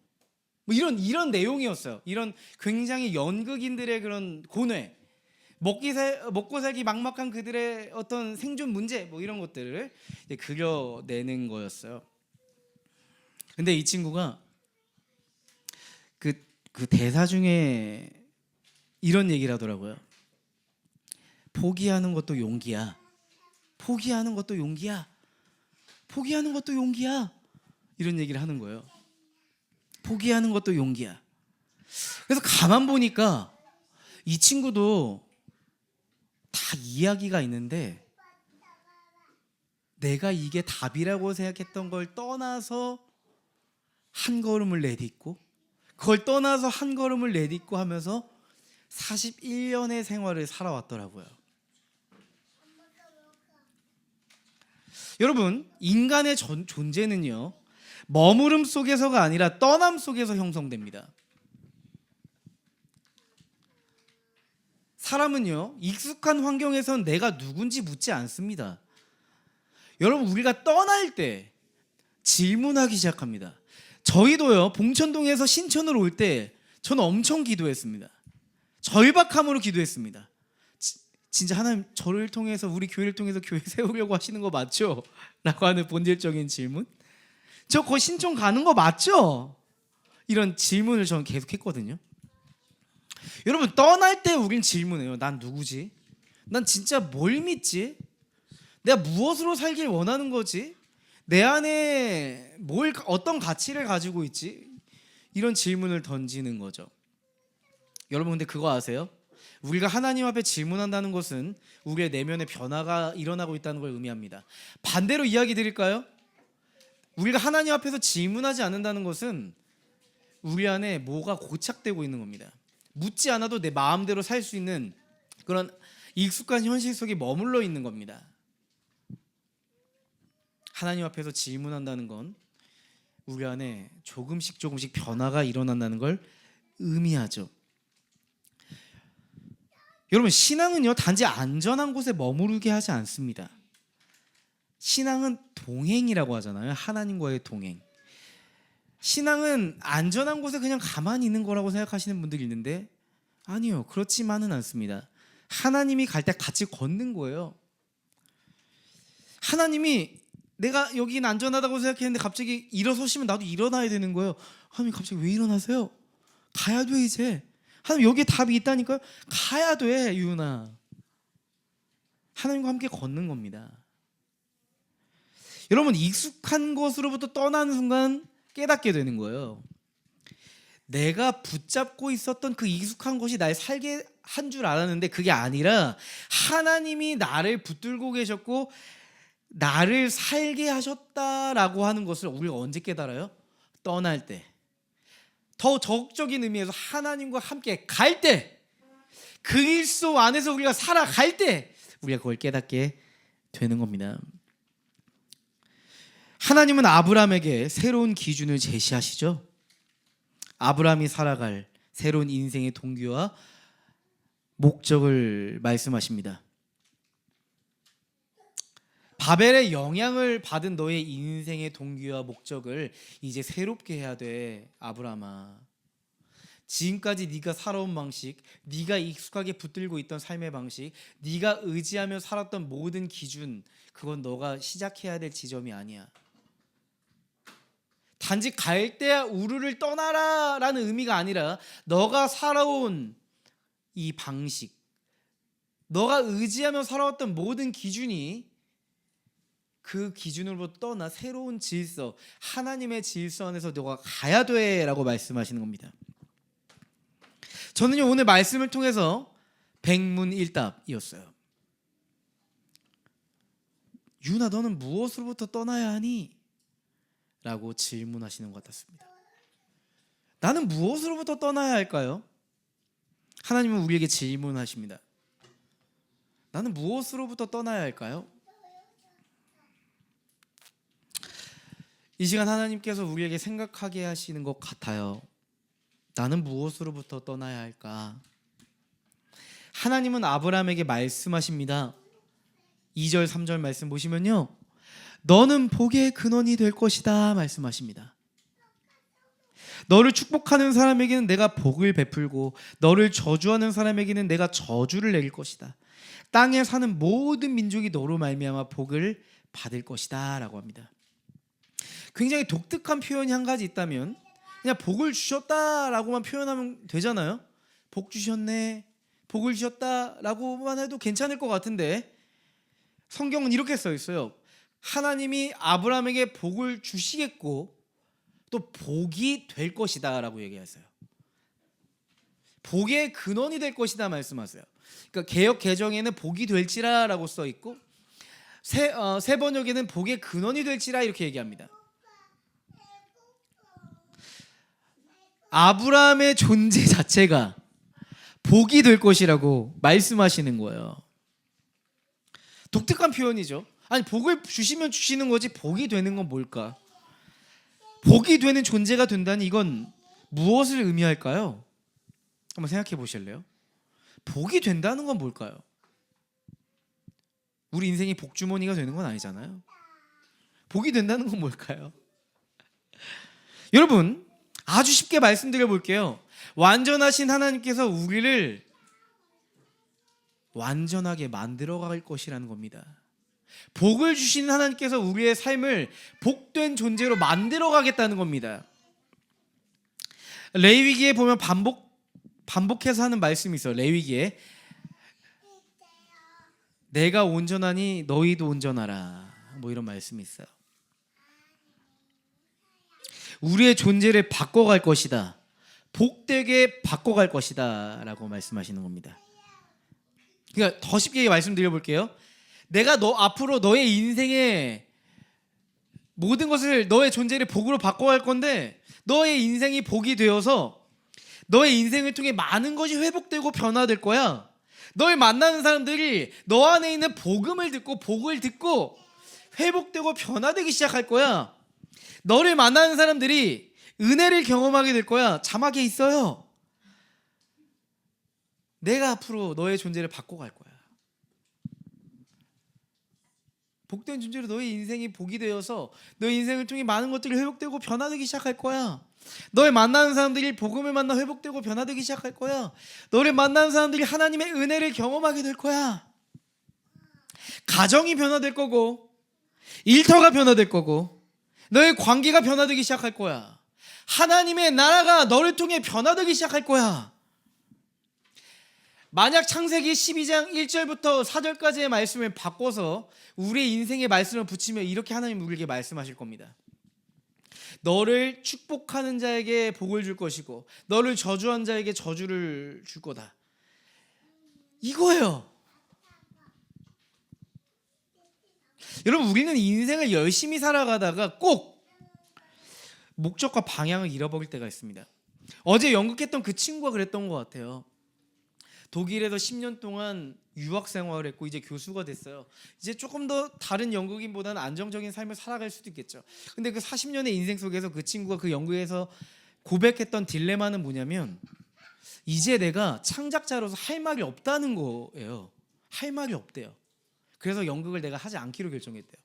뭐 이런 내용이었어요. 이런 굉장히 연극인들의 그런 고뇌, 먹고 살기 막막한 그들의 어떤 생존 문제 뭐 이런 것들을 이제 그려내는 거였어요. 근데 이 친구가 그 대사 중에 이런 얘기를 하더라고요. 포기하는 것도 용기야. 포기하는 것도 용기야. 포기하는 것도 용기야. 이런 얘기를 하는 거예요. 포기하는 것도 용기야. 그래서 가만 보니까 이 친구도 다 이야기가 있는데 내가 이게 답이라고 생각했던 걸 떠나서 한 걸음을 내딛고 그걸 떠나서 한 걸음을 내딛고 하면서 41년의 생활을 살아왔더라고요. 여러분, 인간의 존재는요, 머무름 속에서가 아니라 떠남 속에서 형성됩니다. 사람은요, 익숙한 환경에선 내가 누군지 묻지 않습니다. 여러분, 우리가 떠날 때 질문하기 시작합니다. 저희도요, 봉천동에서 신천으로 올 때 저는 엄청 기도했습니다. 절박함으로 기도했습니다. 진짜 하나님 저를 통해서 우리 교회를 통해서 교회 세우려고 하시는 거 맞죠? 라고 하는 본질적인 질문. 저 거기 신촌 가는 거 맞죠? 이런 질문을 저는 계속 했거든요. 여러분, 떠날 때 우린 질문해요. 난 누구지? 난 진짜 뭘 믿지? 내가 무엇으로 살길 원하는 거지? 내 안에 어떤 가치를 가지고 있지? 이런 질문을 던지는 거죠. 여러분, 근데 그거 아세요? 우리가 하나님 앞에 질문한다는 것은 우리의 내면의 변화가 일어나고 있다는 걸 의미합니다. 반대로 이야기 드릴까요? 우리가 하나님 앞에서 질문하지 않는다는 것은 우리 안에 뭐가 고착되고 있는 겁니다. 묻지 않아도 내 마음대로 살 수 있는 그런 익숙한 현실 속에 머물러 있는 겁니다. 하나님 앞에서 질문한다는 건 우리 안에 조금씩 변화가 일어난다는 걸 의미하죠. 여러분, 신앙은요, 단지 안전한 곳에 머무르게 하지 않습니다. 신앙은 동행이라고 하잖아요. 하나님과의 동행. 신앙은 안전한 곳에 그냥 가만히 있는 거라고 생각하시는 분들이 있는데 아니요, 그렇지만은 않습니다. 하나님이 갈 때 같이 걷는 거예요. 하나님이 내가 여긴 안전하다고 생각했는데 갑자기 일어서시면 나도 일어나야 되는 거예요. 하나님 갑자기 왜 일어나세요? 가야 돼 이제. 하나님 여기에 답이 있다니까요. 가야 돼 유은아. 하나님과 함께 걷는 겁니다. 여러분, 익숙한 것으로부터 떠나는 순간 깨닫게 되는 거예요. 내가 붙잡고 있었던 그 익숙한 것이 날 살게 한 줄 알았는데 그게 아니라 하나님이 나를 붙들고 계셨고 나를 살게 하셨다라고 하는 것을 우리가 언제 깨달아요? 떠날 때. 더 적극적인 의미에서 하나님과 함께 갈 때, 그리스도 안에서 우리가 살아갈 때 우리가 그걸 깨닫게 되는 겁니다. 하나님은 아브라함에게 새로운 기준을 제시하시죠. 아브라함이 살아갈 새로운 인생의 동기와 목적을 말씀하십니다. 바벨의 영향을 받은 너의 인생의 동기와 목적을 이제 새롭게 해야 돼, 아브라함아. 지금까지 네가 살아온 방식, 네가 익숙하게 붙들고 있던 삶의 방식, 네가 의지하며 살았던 모든 기준, 그건 너가 시작해야 될 지점이 아니야. 단지 갈대아 우르를 떠나라 라는 의미가 아니라 너가 살아온 이 방식, 너가 의지하며 살아왔던 모든 기준이 그 기준으로부터 떠나 새로운 질서, 하나님의 질서 안에서 너가 가야 돼 라고 말씀하시는 겁니다. 저는요, 오늘 말씀을 통해서 백문일답이었어요. 유나, 너는 무엇으로부터 떠나야 하니? 라고 질문하시는 것 같았습니다. 나는 무엇으로부터 떠나야 할까요? 하나님은 우리에게 질문하십니다. 나는 무엇으로부터 떠나야 할까요? 이 시간 하나님께서 우리에게 생각하게 하시는 것 같아요. 나는 무엇으로부터 떠나야 할까? 하나님은 아브라함에게 말씀하십니다. 2절 3절 말씀 보시면요, 너는 복의 근원이 될 것이다 말씀하십니다. 너를 축복하는 사람에게는 내가 복을 베풀고 너를 저주하는 사람에게는 내가 저주를 내릴 것이다. 땅에 사는 모든 민족이 너로 말미암아 복을 받을 것이다 라고 합니다. 굉장히 독특한 표현이 한 가지 있다면 그냥 복을 주셨다라고만 표현하면 되잖아요. 복 주셨네, 복을 주셨다라고만 해도 괜찮을 것 같은데 성경은 이렇게 써 있어요. 하나님이 아브라함에게 복을 주시겠고 또 복이 될 것이다 라고 얘기했어요. 복의 근원이 될 것이다 말씀하세요. 그러니까 개역 개정에는 복이 될지라 라고 써 있고 새 번역에는 복의 근원이 될지라 이렇게 얘기합니다. 아브라함의 존재 자체가 복이 될 것이라고 말씀하시는 거예요. 독특한 표현이죠. 아니 복을 주시면 주시는 거지 복이 되는 건 뭘까? 복이 되는 존재가 된다니 이건 무엇을 의미할까요? 한번 생각해 보실래요? 복이 된다는 건 뭘까요? 우리 인생이 복주머니가 되는 건 아니잖아요. 복이 된다는 건 뭘까요? 여러분 아주 쉽게 말씀드려 볼게요. 완전하신 하나님께서 우리를 완전하게 만들어갈 것이라는 겁니다. 복을 주시는 하나님께서 우리의 삶을 복된 존재로 만들어가겠다는 겁니다. 레위기에 보면 반복해서 하는 말씀이 있어요. 레위기에 내가 온전하니 너희도 온전하라 뭐 이런 말씀이 있어요. 우리의 존재를 바꿔갈 것이다. 복되게 바꿔갈 것이다 라고 말씀하시는 겁니다. 그러니까 더 쉽게 말씀드려 볼게요. 내가 앞으로 너의 인생에 모든 것을 너의 존재를 복으로 바꿔갈 건데 너의 인생이 복이 되어서 너의 인생을 통해 많은 것이 회복되고 변화될 거야. 널 만나는 사람들이 너 안에 있는 복음을 듣고 복을 듣고 회복되고 변화되기 시작할 거야. 너를 만나는 사람들이 은혜를 경험하게 될 거야. 자막에 있어요. 내가 앞으로 너의 존재를 바꿔갈 거야. 복된 존재로 너의 인생이 복이 되어서 너의 인생을 통해 많은 것들이 회복되고 변화되기 시작할 거야. 너를 만나는 사람들이 복음을 만나 회복되고 변화되기 시작할 거야. 너를 만나는 사람들이 하나님의 은혜를 경험하게 될 거야. 가정이 변화될 거고 일터가 변화될 거고 너의 관계가 변화되기 시작할 거야. 하나님의 나라가 너를 통해 변화되기 시작할 거야. 만약 창세기 12장 1절부터 4절까지의 말씀을 바꿔서 우리의 인생의 말씀을 붙이면 이렇게 하나님 우리에게 말씀하실 겁니다. 너를 축복하는 자에게 복을 줄 것이고 너를 저주한 자에게 저주를 줄 거다. 이거예요. 여러분 우리는 인생을 열심히 살아가다가 꼭 목적과 방향을 잃어버릴 때가 있습니다. 어제 연극했던 그 친구가 그랬던 것 같아요. 독일에서 10년 동안 유학 생활을 했고 이제 교수가 됐어요. 이제 조금 더 다른 연극인보다는 안정적인 삶을 살아갈 수도 있겠죠. 근데 그 40년의 인생 속에서 그 친구가 그 연극에서 고백했던 딜레마는 뭐냐면 이제 내가 창작자로서 할 말이 없다는 거예요. 할 말이 없대요. 그래서 연극을 내가 하지 않기로 결정했대요.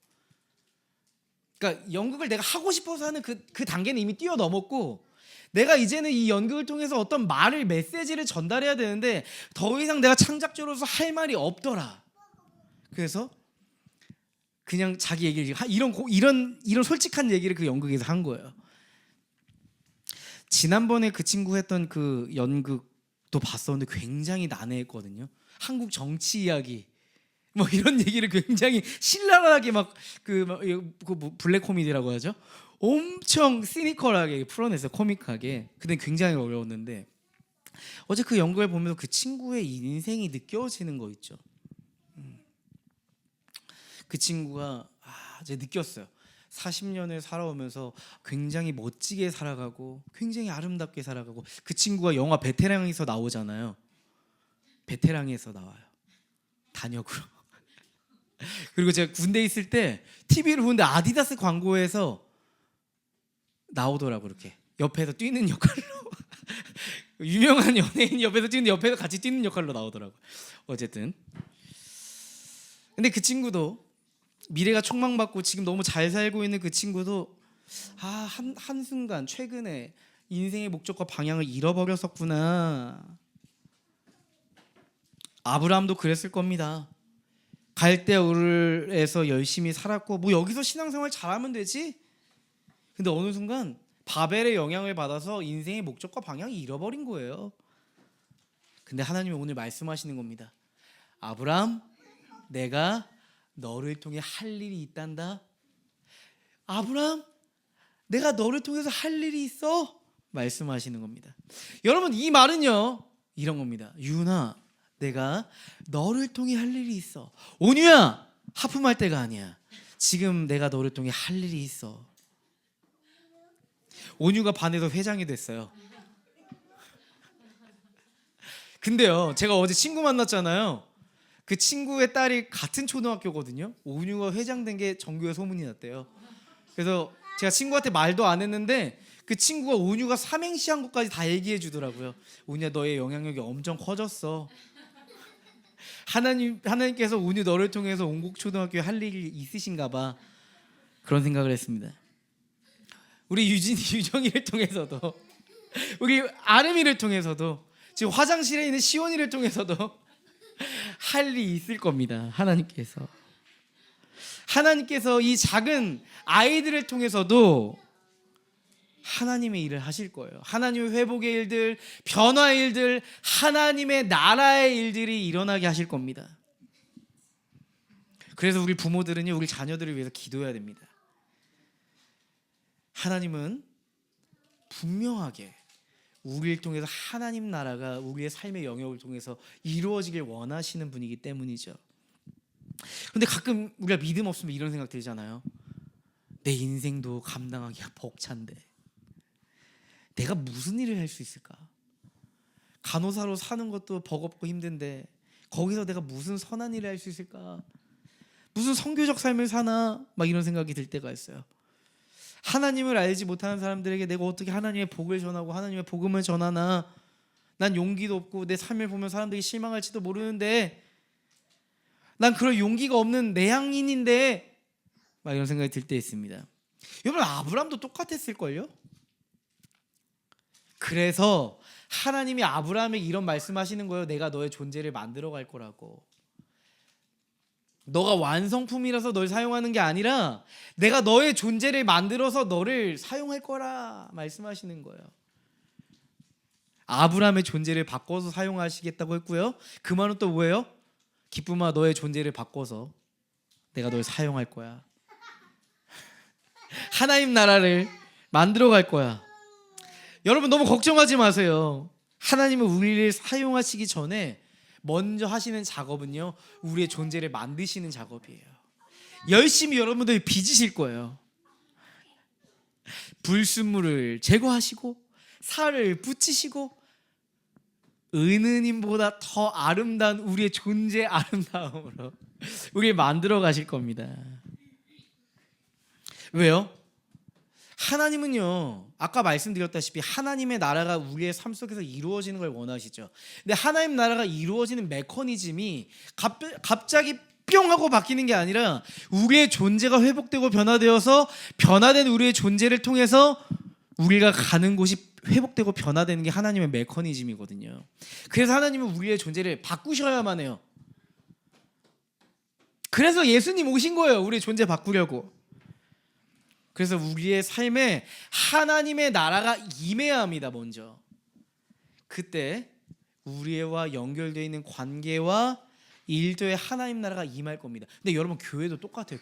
그러니까 연극을 내가 하고 싶어서 하는 그 단계는 이미 뛰어넘었고 내가 이제는 이 연극을 통해서 어떤 말을 메시지를 전달해야 되는데 더 이상 내가 창작자로서 할 말이 없더라. 그래서 그냥 자기 얘기를 이런 솔직한 얘기를 그 연극에서 한 거예요. 지난번에 그 친구 했던 그 연극도 봤었는데 굉장히 난해했거든요. 한국 정치 이야기 뭐 이런 얘기를 굉장히 신랄하게 블랙 코미디라고 하죠. 엄청 시니컬하게 풀어냈어요. 코믹하게. 근데 굉장히 어려웠는데 어제 그 연극을 보면서 그 친구의 인생이 느껴지는 거 있죠. 그 친구가 이제 느꼈어요. 40년을 살아오면서 굉장히 멋지게 살아가고 굉장히 아름답게 살아가고 그 친구가 영화 베테랑에서 나오잖아요. 베테랑에서 나와요. 단역으로. 그리고 제가 군대에 있을 때 TV를 보는데 아디다스 광고에서 나오더라고. 이렇게 옆에서 뛰는 역할로 유명한 연예인 옆에서 뛰는 옆에서 같이 뛰는 역할로 나오더라고. 어쨌든 근데 그 친구도 미래가 촉망받고 지금 너무 잘 살고 있는 그 친구도 한순간 최근에 인생의 목적과 방향을 잃어버렸었구나. 아브라함도 그랬을 겁니다. 갈대우르에서 열심히 살았고 뭐 여기서 신앙생활 잘하면 되지. 근데 어느 순간 바벨의 영향을 받아서 인생의 목적과 방향을 잃어버린 거예요. 근데 하나님이 오늘 말씀하시는 겁니다. 아브라함, 내가 너를 통해 할 일이 있단다. 아브라함, 내가 너를 통해서 할 일이 있어 말씀하시는 겁니다. 여러분, 이 말은요 이런 겁니다. 유나, 내가 너를 통해 할 일이 있어. 온유야, 하품할 때가 아니야. 지금 내가 너를 통해 할 일이 있어. 온유가 반에서 회장이 됐어요. 근데요, 제가 어제 친구 만났잖아요. 그 친구의 딸이 같은 초등학교거든요. 온유가 회장된 게 전교에 소문이 났대요. 그래서 제가 친구한테 말도 안 했는데 그 친구가 온유가 삼행시한 것까지 다 얘기해 주더라고요. 온유야, 너의 영향력이 엄청 커졌어. 하나님께서 온유 너를 통해서 온곡초등학교에 할 일이 있으신가 봐. 그런 생각을 했습니다. 우리 유정이를 통해서도, 우리 아름이를 통해서도, 지금 화장실에 있는 시온이를 통해서도 할 일이 있을 겁니다. 하나님께서 이 작은 아이들을 통해서도 하나님의 일을 하실 거예요. 하나님의 회복의 일들, 변화의 일들, 하나님의 나라의 일들이 일어나게 하실 겁니다. 그래서 우리 부모들은요, 우리 자녀들을 위해서 기도해야 됩니다. 하나님은 분명하게 우리를 통해서 하나님 나라가 우리의 삶의 영역을 통해서 이루어지길 원하시는 분이기 때문이죠. 근데 가끔 우리가 믿음 없으면 이런 생각 들잖아요. 내 인생도 감당하기가 벅찬데 내가 무슨 일을 할 수 있을까? 간호사로 사는 것도 버겁고 힘든데 거기서 내가 무슨 선한 일을 할 수 있을까? 무슨 선교적 삶을 사나? 막 이런 생각이 들 때가 있어요. 하나님을 알지 못하는 사람들에게 내가 어떻게 하나님의 복을 전하고 하나님의 복음을 전하나? 난 용기도 없고 내 삶을 보면 사람들이 실망할지도 모르는데 난 그럴 용기가 없는 내향인인데 막 이런 생각이 들 때 있습니다. 여러분, 아브라함도 똑같았을걸요? 그래서 하나님이 아브라함에게 이런 말씀하시는 거예요. 내가 너의 존재를 만들어 갈 거라고. 너가 완성품이라서 널 사용하는 게 아니라 내가 너의 존재를 만들어서 너를 사용할 거라 말씀하시는 거예요. 아브라함의 존재를 바꿔서 사용하시겠다고 했고요. 그 말은 또 뭐예요? 기쁨아, 너의 존재를 바꿔서 내가 널 사용할 거야. 하나님 나라를 만들어 갈 거야. 여러분, 너무 걱정하지 마세요. 하나님은 우리를 사용하시기 전에 먼저 하시는 작업은요, 우리의 존재를 만드시는 작업이에요. 열심히 여러분들이 빚으실 거예요. 불순물을 제거하시고 살을 붙이시고 은은님보다 더 아름다운 우리의 존재 아름다움으로 우리를 만들어 가실 겁니다. 왜요? 하나님은요, 아까 말씀드렸다시피 하나님의 나라가 우리의 삶 속에서 이루어지는 걸 원하시죠. 근데 하나님 나라가 이루어지는 메커니즘이 갑자기 뿅 하고 바뀌는 게 아니라 우리의 존재가 회복되고 변화되어서 변화된 우리의 존재를 통해서 우리가 가는 곳이 회복되고 변화되는 게 하나님의 메커니즘이거든요. 그래서 하나님은 우리의 존재를 바꾸셔야만 해요. 그래서 예수님 오신 거예요. 우리의 존재 바꾸려고. 그래서 우리의 삶에 하나님의 나라가 임해야 합니다. 먼저 그때 우리와 연결되어 있는 관계와 일도에 하나님 나라가 임할 겁니다. 근데 여러분, 교회도 똑같아요.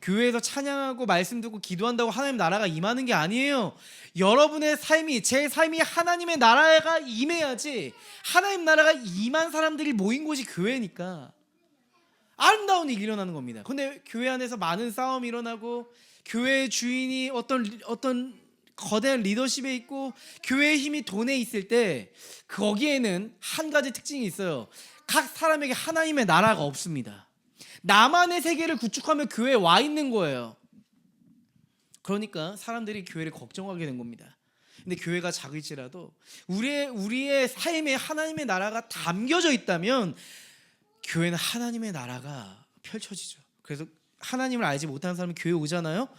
교회에서 찬양하고 말씀 듣고 기도한다고 하나님 나라가 임하는 게 아니에요. 여러분의 삶이, 제 삶이 하나님의 나라가 임해야지. 하나님 나라가 임한 사람들이 모인 곳이 교회니까 아름다운 일이 일어나는 겁니다. 근데 교회 안에서 많은 싸움이 일어나고 교회의 주인이 어떤 거대한 리더십에 있고 교회의 힘이 돈에 있을 때 거기에는 한 가지 특징이 있어요. 각 사람에게 하나님의 나라가 없습니다. 나만의 세계를 구축하며 교회에 와 있는 거예요. 그러니까 사람들이 교회를 걱정하게 된 겁니다. 근데 교회가 작을지라도 우리의 삶에 하나님의 나라가 담겨져 있다면 교회는 하나님의 나라가 펼쳐지죠. 그래서 하나님을 알지 못하는 사람은 교회 오잖아요.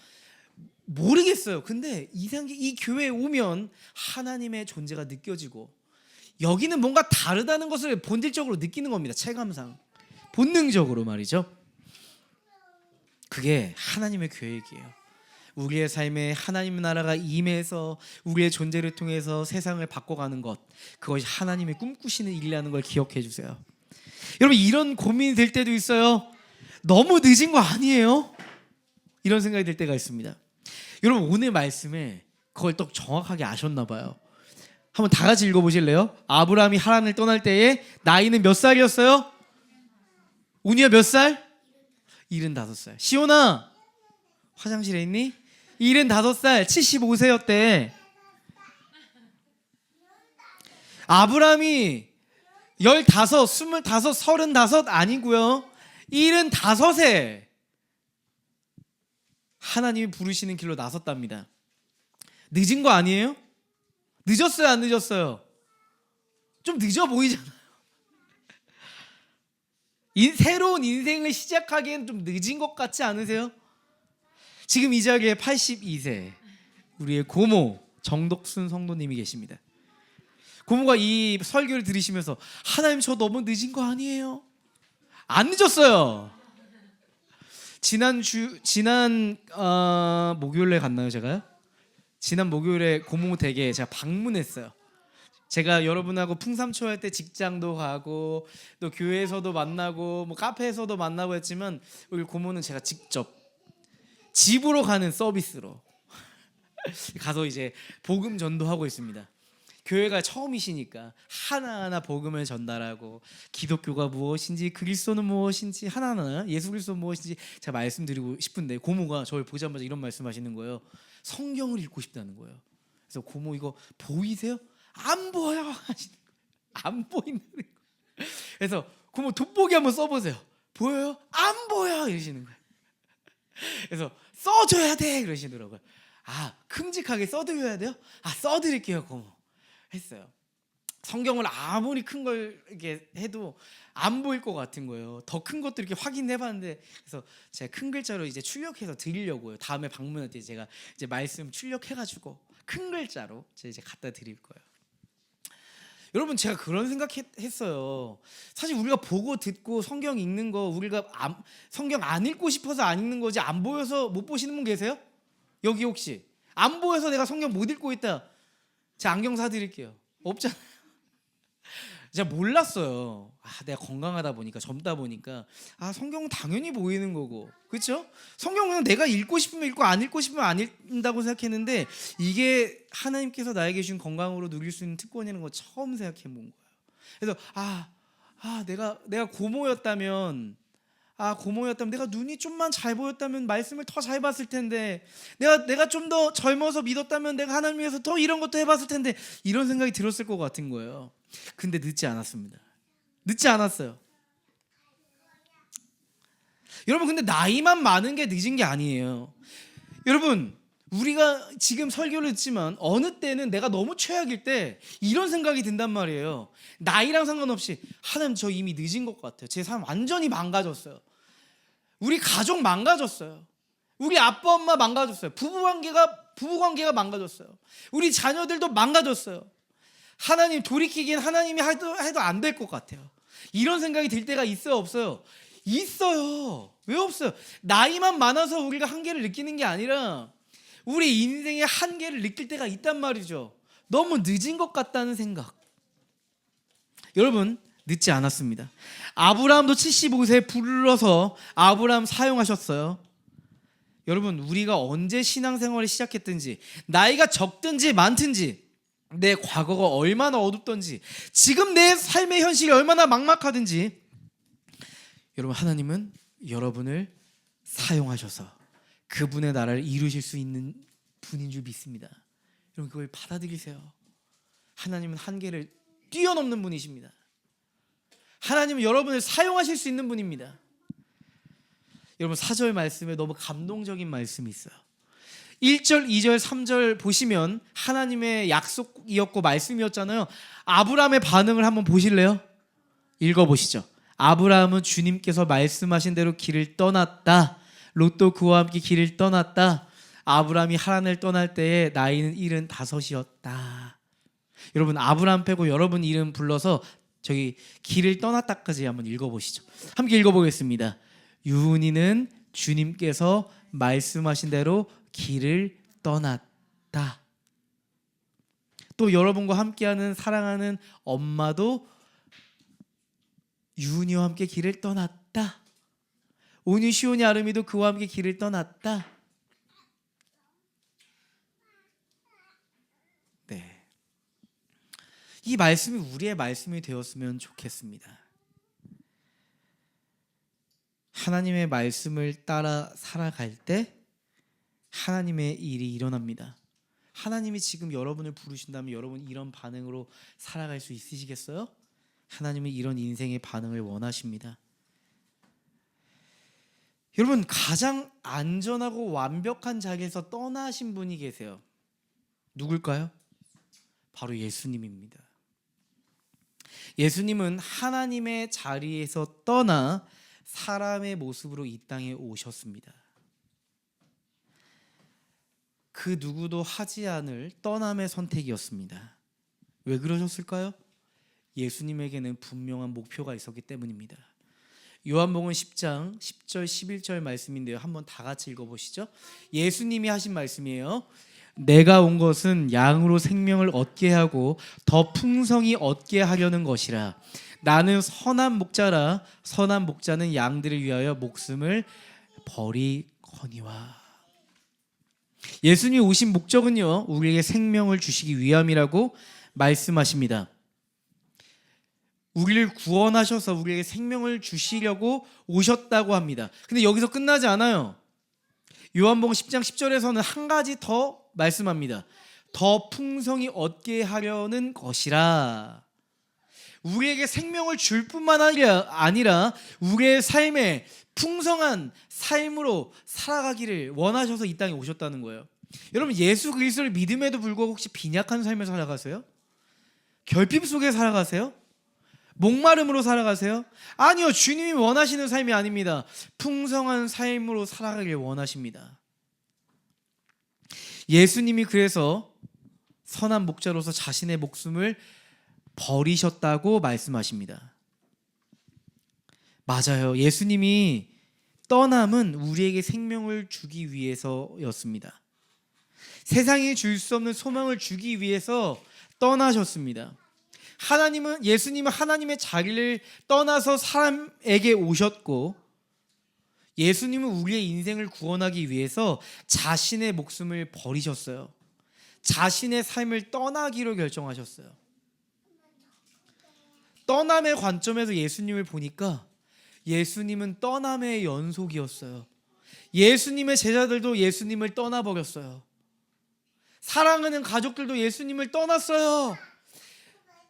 모르겠어요. 근데 이상하게 이 교회에 오면 하나님의 존재가 느껴지고 여기는 뭔가 다르다는 것을 본질적으로 느끼는 겁니다. 체감상, 본능적으로 말이죠. 그게 하나님의 계획이에요. 우리의 삶에 하나님의 나라가 임해서 우리의 존재를 통해서 세상을 바꿔가는 것, 그것이 하나님의 꿈꾸시는 일이라는 걸 기억해 주세요. 여러분, 이런 고민이 될 때도 있어요. 너무 늦은 거 아니에요? 이런 생각이 들 때가 있습니다. 여러분, 오늘 말씀에 그걸 또 정확하게 아셨나 봐요. 한번 다 같이 읽어보실래요? 아브라함이 하란을 떠날 때에 나이는 몇 살이었어요? 운이야 몇 살? 75살. 시온아, 화장실에 있니? 75살, 75세였대. 아브라함이 15, 25, 35 아니고요, 75세 하나님이 부르시는 길로 나섰답니다. 늦은 거 아니에요? 늦었어요, 안 늦었어요? 좀 늦어 보이잖아요. 새로운 인생을 시작하기엔 좀 늦은 것 같지 않으세요? 지금 이 자리에 82세 우리의 고모 정덕순 성도님이 계십니다. 고모가 이 설교를 들으시면서 하나님, 저 너무 늦은 거 아니에요? 안 늦었어요. 지난 목요일에 갔나요, 제가요? 지난 목요일에 고모 댁에 제가 방문했어요. 제가 여러분하고 풍삼초할 때 직장도 가고 또 교회에서도 만나고 뭐 카페에서도 만나고 했지만, 우리 고모는 제가 직접 집으로 가는 서비스로 가서 이제 복음 전도하고 있습니다. 교회가 처음이시니까 하나하나 복음을 전달하고 기독교가 무엇인지, 그리스도는 무엇인지 하나하나, 예수 그리스도는 무엇인지 제가 말씀드리고 싶은데, 고모가 저를 보자마자 이런 말씀하시는 거예요. 성경을 읽고 싶다는 거예요. 그래서 고모, 이거 보이세요? 안 보여 하시는 거예요. 안 보인다는 거예요. 그래서 고모, 돋보기 한번 써보세요. 보여요? 안 보여 이러시는 거예요. 그래서 써줘야 돼 그러시더라고요. 아, 큼직하게 써드려야 돼요? 아, 써드릴게요 고모 했어요. 성경을 아무리 큰 걸 이렇게 해도 안 보일 것 같은 거예요. 더 큰 것도 이렇게 확인해봤는데, 그래서 제가 큰 글자로 이제 출력해서 드리려고요. 다음에 방문할 때 제가 이제 말씀 출력해가지고 큰 글자로 이제 갖다 드릴 거예요. 여러분, 제가 그런 생각했어요. 사실 우리가 보고 듣고 성경 읽는 거, 우리가 성경 안 읽고 싶어서 안 읽는 거지, 안 보여서 못 보시는 분 계세요? 여기 혹시 안 보여서 내가 성경 못 읽고 있다, 제가 안경 사드릴게요. 없잖아요. 제가 몰랐어요. 내가 건강하다 보니까, 젊다 보니까 성경은 당연히 보이는 거고, 그렇죠? 성경은 내가 읽고 싶으면 읽고 안 읽고 싶으면 안 읽는다고 생각했는데, 이게 하나님께서 나에게 주신 건강으로 누릴 수 있는 특권이라는 거 처음 생각해 본 거예요. 그래서 내가 고모였다면 내가 눈이 좀만 잘 보였다면 말씀을 더 잘 봤을 텐데, 내가 좀 더 젊어서 믿었다면 내가 하나님 위해서 더 이런 것도 해봤을 텐데, 이런 생각이 들었을 것 같은 거예요. 근데 늦지 않았습니다. 늦지 않았어요. 여러분, 근데 나이만 많은 게 늦은 게 아니에요. 여러분, 우리가 지금 설교를 듣지만 어느 때는 내가 너무 최악일 때 이런 생각이 든단 말이에요. 나이랑 상관없이, 하나님, 저 이미 늦은 것 같아요. 제 삶 완전히 망가졌어요. 우리 가족 망가졌어요. 우리 아빠 엄마 망가졌어요. 부부관계가 망가졌어요. 우리 자녀들도 망가졌어요. 하나님, 돌이키긴 하나님이 해도 안 될 것 같아요. 이런 생각이 들 때가 있어요, 없어요? 있어요. 왜 없어요? 나이만 많아서 우리가 한계를 느끼는 게 아니라 우리 인생의 한계를 느낄 때가 있단 말이죠. 너무 늦은 것 같다는 생각. 여러분, 늦지 않았습니다. 아브라함도 75세에 불러서 아브라함 사용하셨어요. 여러분, 우리가 언제 신앙생활을 시작했든지, 나이가 적든지 많든지, 내 과거가 얼마나 어둡든지, 지금 내 삶의 현실이 얼마나 막막하든지, 여러분, 하나님은 여러분을 사용하셔서 그분의 나라를 이루실 수 있는 분인 줄 믿습니다. 여러분, 그걸 받아들이세요. 하나님은 한계를 뛰어넘는 분이십니다. 하나님은 여러분을 사용하실 수 있는 분입니다. 여러분, 4절 말씀에 너무 감동적인 말씀이 있어요. 1절, 2절, 3절 보시면 하나님의 약속이었고 말씀이었잖아요. 아브라함의 반응을 한번 보실래요? 읽어보시죠. 아브라함은 주님께서 말씀하신 대로 길을 떠났다. 롯도 그와 함께 길을 떠났다. 아브라함이 하란을 떠날 때에 나이는 75이었다. 여러분 아브라함 빼고 여러분 이름 불러서 저기 길을 떠났다까지 한번 읽어보시죠. 함께 읽어보겠습니다. 유은이는 주님께서 말씀하신 대로 길을 떠났다. 또 여러분과 함께하는 사랑하는 엄마도 유은이와 함께 길을 떠났다. 온유 시온이 아름이도 그와 함께 길을 떠났다. 네, 이 말씀이 우리의 말씀이 되었으면 좋겠습니다. 하나님의 말씀을 따라 살아갈 때 하나님의 일이 일어납니다. 하나님이 지금 여러분을 부르신다면 여러분 이런 반응으로 살아갈 수 있으시겠어요? 하나님은 이런 인생의 반응을 원하십니다. 여러분 가장 안전하고 완벽한 자리에서 떠나신 분이 계세요. 누굴까요? 바로 예수님입니다. 예수님은 하나님의 자리에서 떠나 사람의 모습으로 이 땅에 오셨습니다. 그 누구도 하지 않을 떠남의 선택이었습니다. 왜 그러셨을까요? 예수님에게는 분명한 목표가 있었기 때문입니다. 요한복음 10장 10절 11절 말씀인데요. 한번 다 같이 읽어보시죠. 예수님이 하신 말씀이에요. 내가 온 것은 양으로 생명을 얻게 하고 더 풍성히 얻게 하려는 것이라. 나는 선한 목자라. 선한 목자는 양들을 위하여 목숨을 버리거니와. 예수님이 오신 목적은요, 우리에게 생명을 주시기 위함이라고 말씀하십니다. 우리를 구원하셔서 우리에게 생명을 주시려고 오셨다고 합니다. 근데 여기서 끝나지 않아요. 요한복음 10장 10절에서는 한 가지 더 말씀합니다. 더 풍성히 얻게 하려는 것이라. 우리에게 생명을 줄 뿐만 아니라 우리의 삶에 풍성한 삶으로 살아가기를 원하셔서 이 땅에 오셨다는 거예요. 여러분 예수 그리스도를 믿음에도 불구하고 혹시 빈약한 삶을 살아가세요? 결핍 속에 살아가세요? 목마름으로 살아가세요? 아니요, 주님이 원하시는 삶이 아닙니다. 풍성한 삶으로 살아가길 원하십니다. 예수님이 그래서 선한 목자로서 자신의 목숨을 버리셨다고 말씀하십니다. 맞아요. 예수님이 떠남은 우리에게 생명을 주기 위해서였습니다. 세상이 줄 수 없는 소망을 주기 위해서 떠나셨습니다. 예수님은 하나님의 자리를 떠나서 사람에게 오셨고, 예수님은 우리의 인생을 구원하기 위해서 자신의 목숨을 버리셨어요. 자신의 삶을 떠나기로 결정하셨어요. 떠남의 관점에서 예수님을 보니까 예수님은 떠남의 연속이었어요. 예수님의 제자들도 예수님을 떠나버렸어요. 사랑하는 가족들도 예수님을 떠났어요.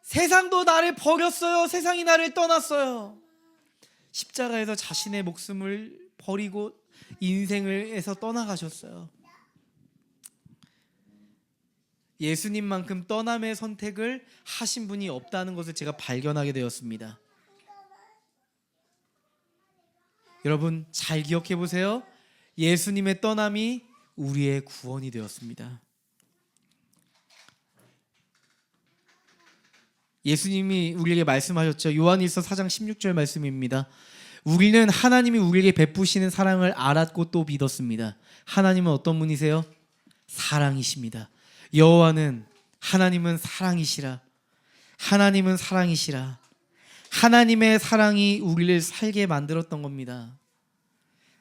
세상도 나를 버렸어요. 세상이 나를 떠났어요. 십자가에서 자신의 목숨을 버리고 인생에서 떠나가셨어요. 예수님만큼 떠남의 선택을 하신 분이 없다는 것을 제가 발견하게 되었습니다. 여러분 잘 기억해 보세요. 예수님의 떠남이 우리의 구원이 되었습니다. 예수님이 우리에게 말씀하셨죠. 요한일서 4장 16절 말씀입니다. 우리는 하나님이 우리에게 베푸시는 사랑을 알았고 또 믿었습니다. 하나님은 어떤 분이세요? 사랑이십니다. 여호와는 하나님은 사랑이시라. 하나님은 사랑이시라. 하나님의 사랑이 우리를 살게 만들었던 겁니다.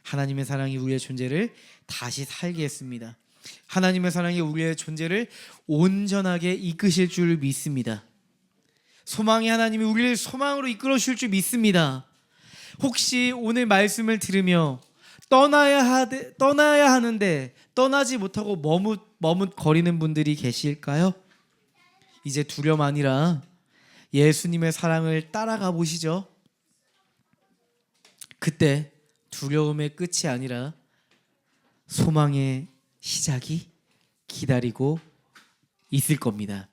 하나님의 사랑이 우리의 존재를 다시 살게 했습니다. 하나님의 사랑이 우리의 존재를 온전하게 이끄실 줄 믿습니다. 소망의 하나님이 우리를 소망으로 이끌어 주실 줄 믿습니다. 혹시 오늘 말씀을 들으며 떠나야 하는데 떠나지 못하고 머뭇거리는 분들이 계실까요? 이제 두려움 아니라 예수님의 사랑을 따라가 보시죠. 그때 두려움의 끝이 아니라 소망의 시작이 기다리고 있을 겁니다.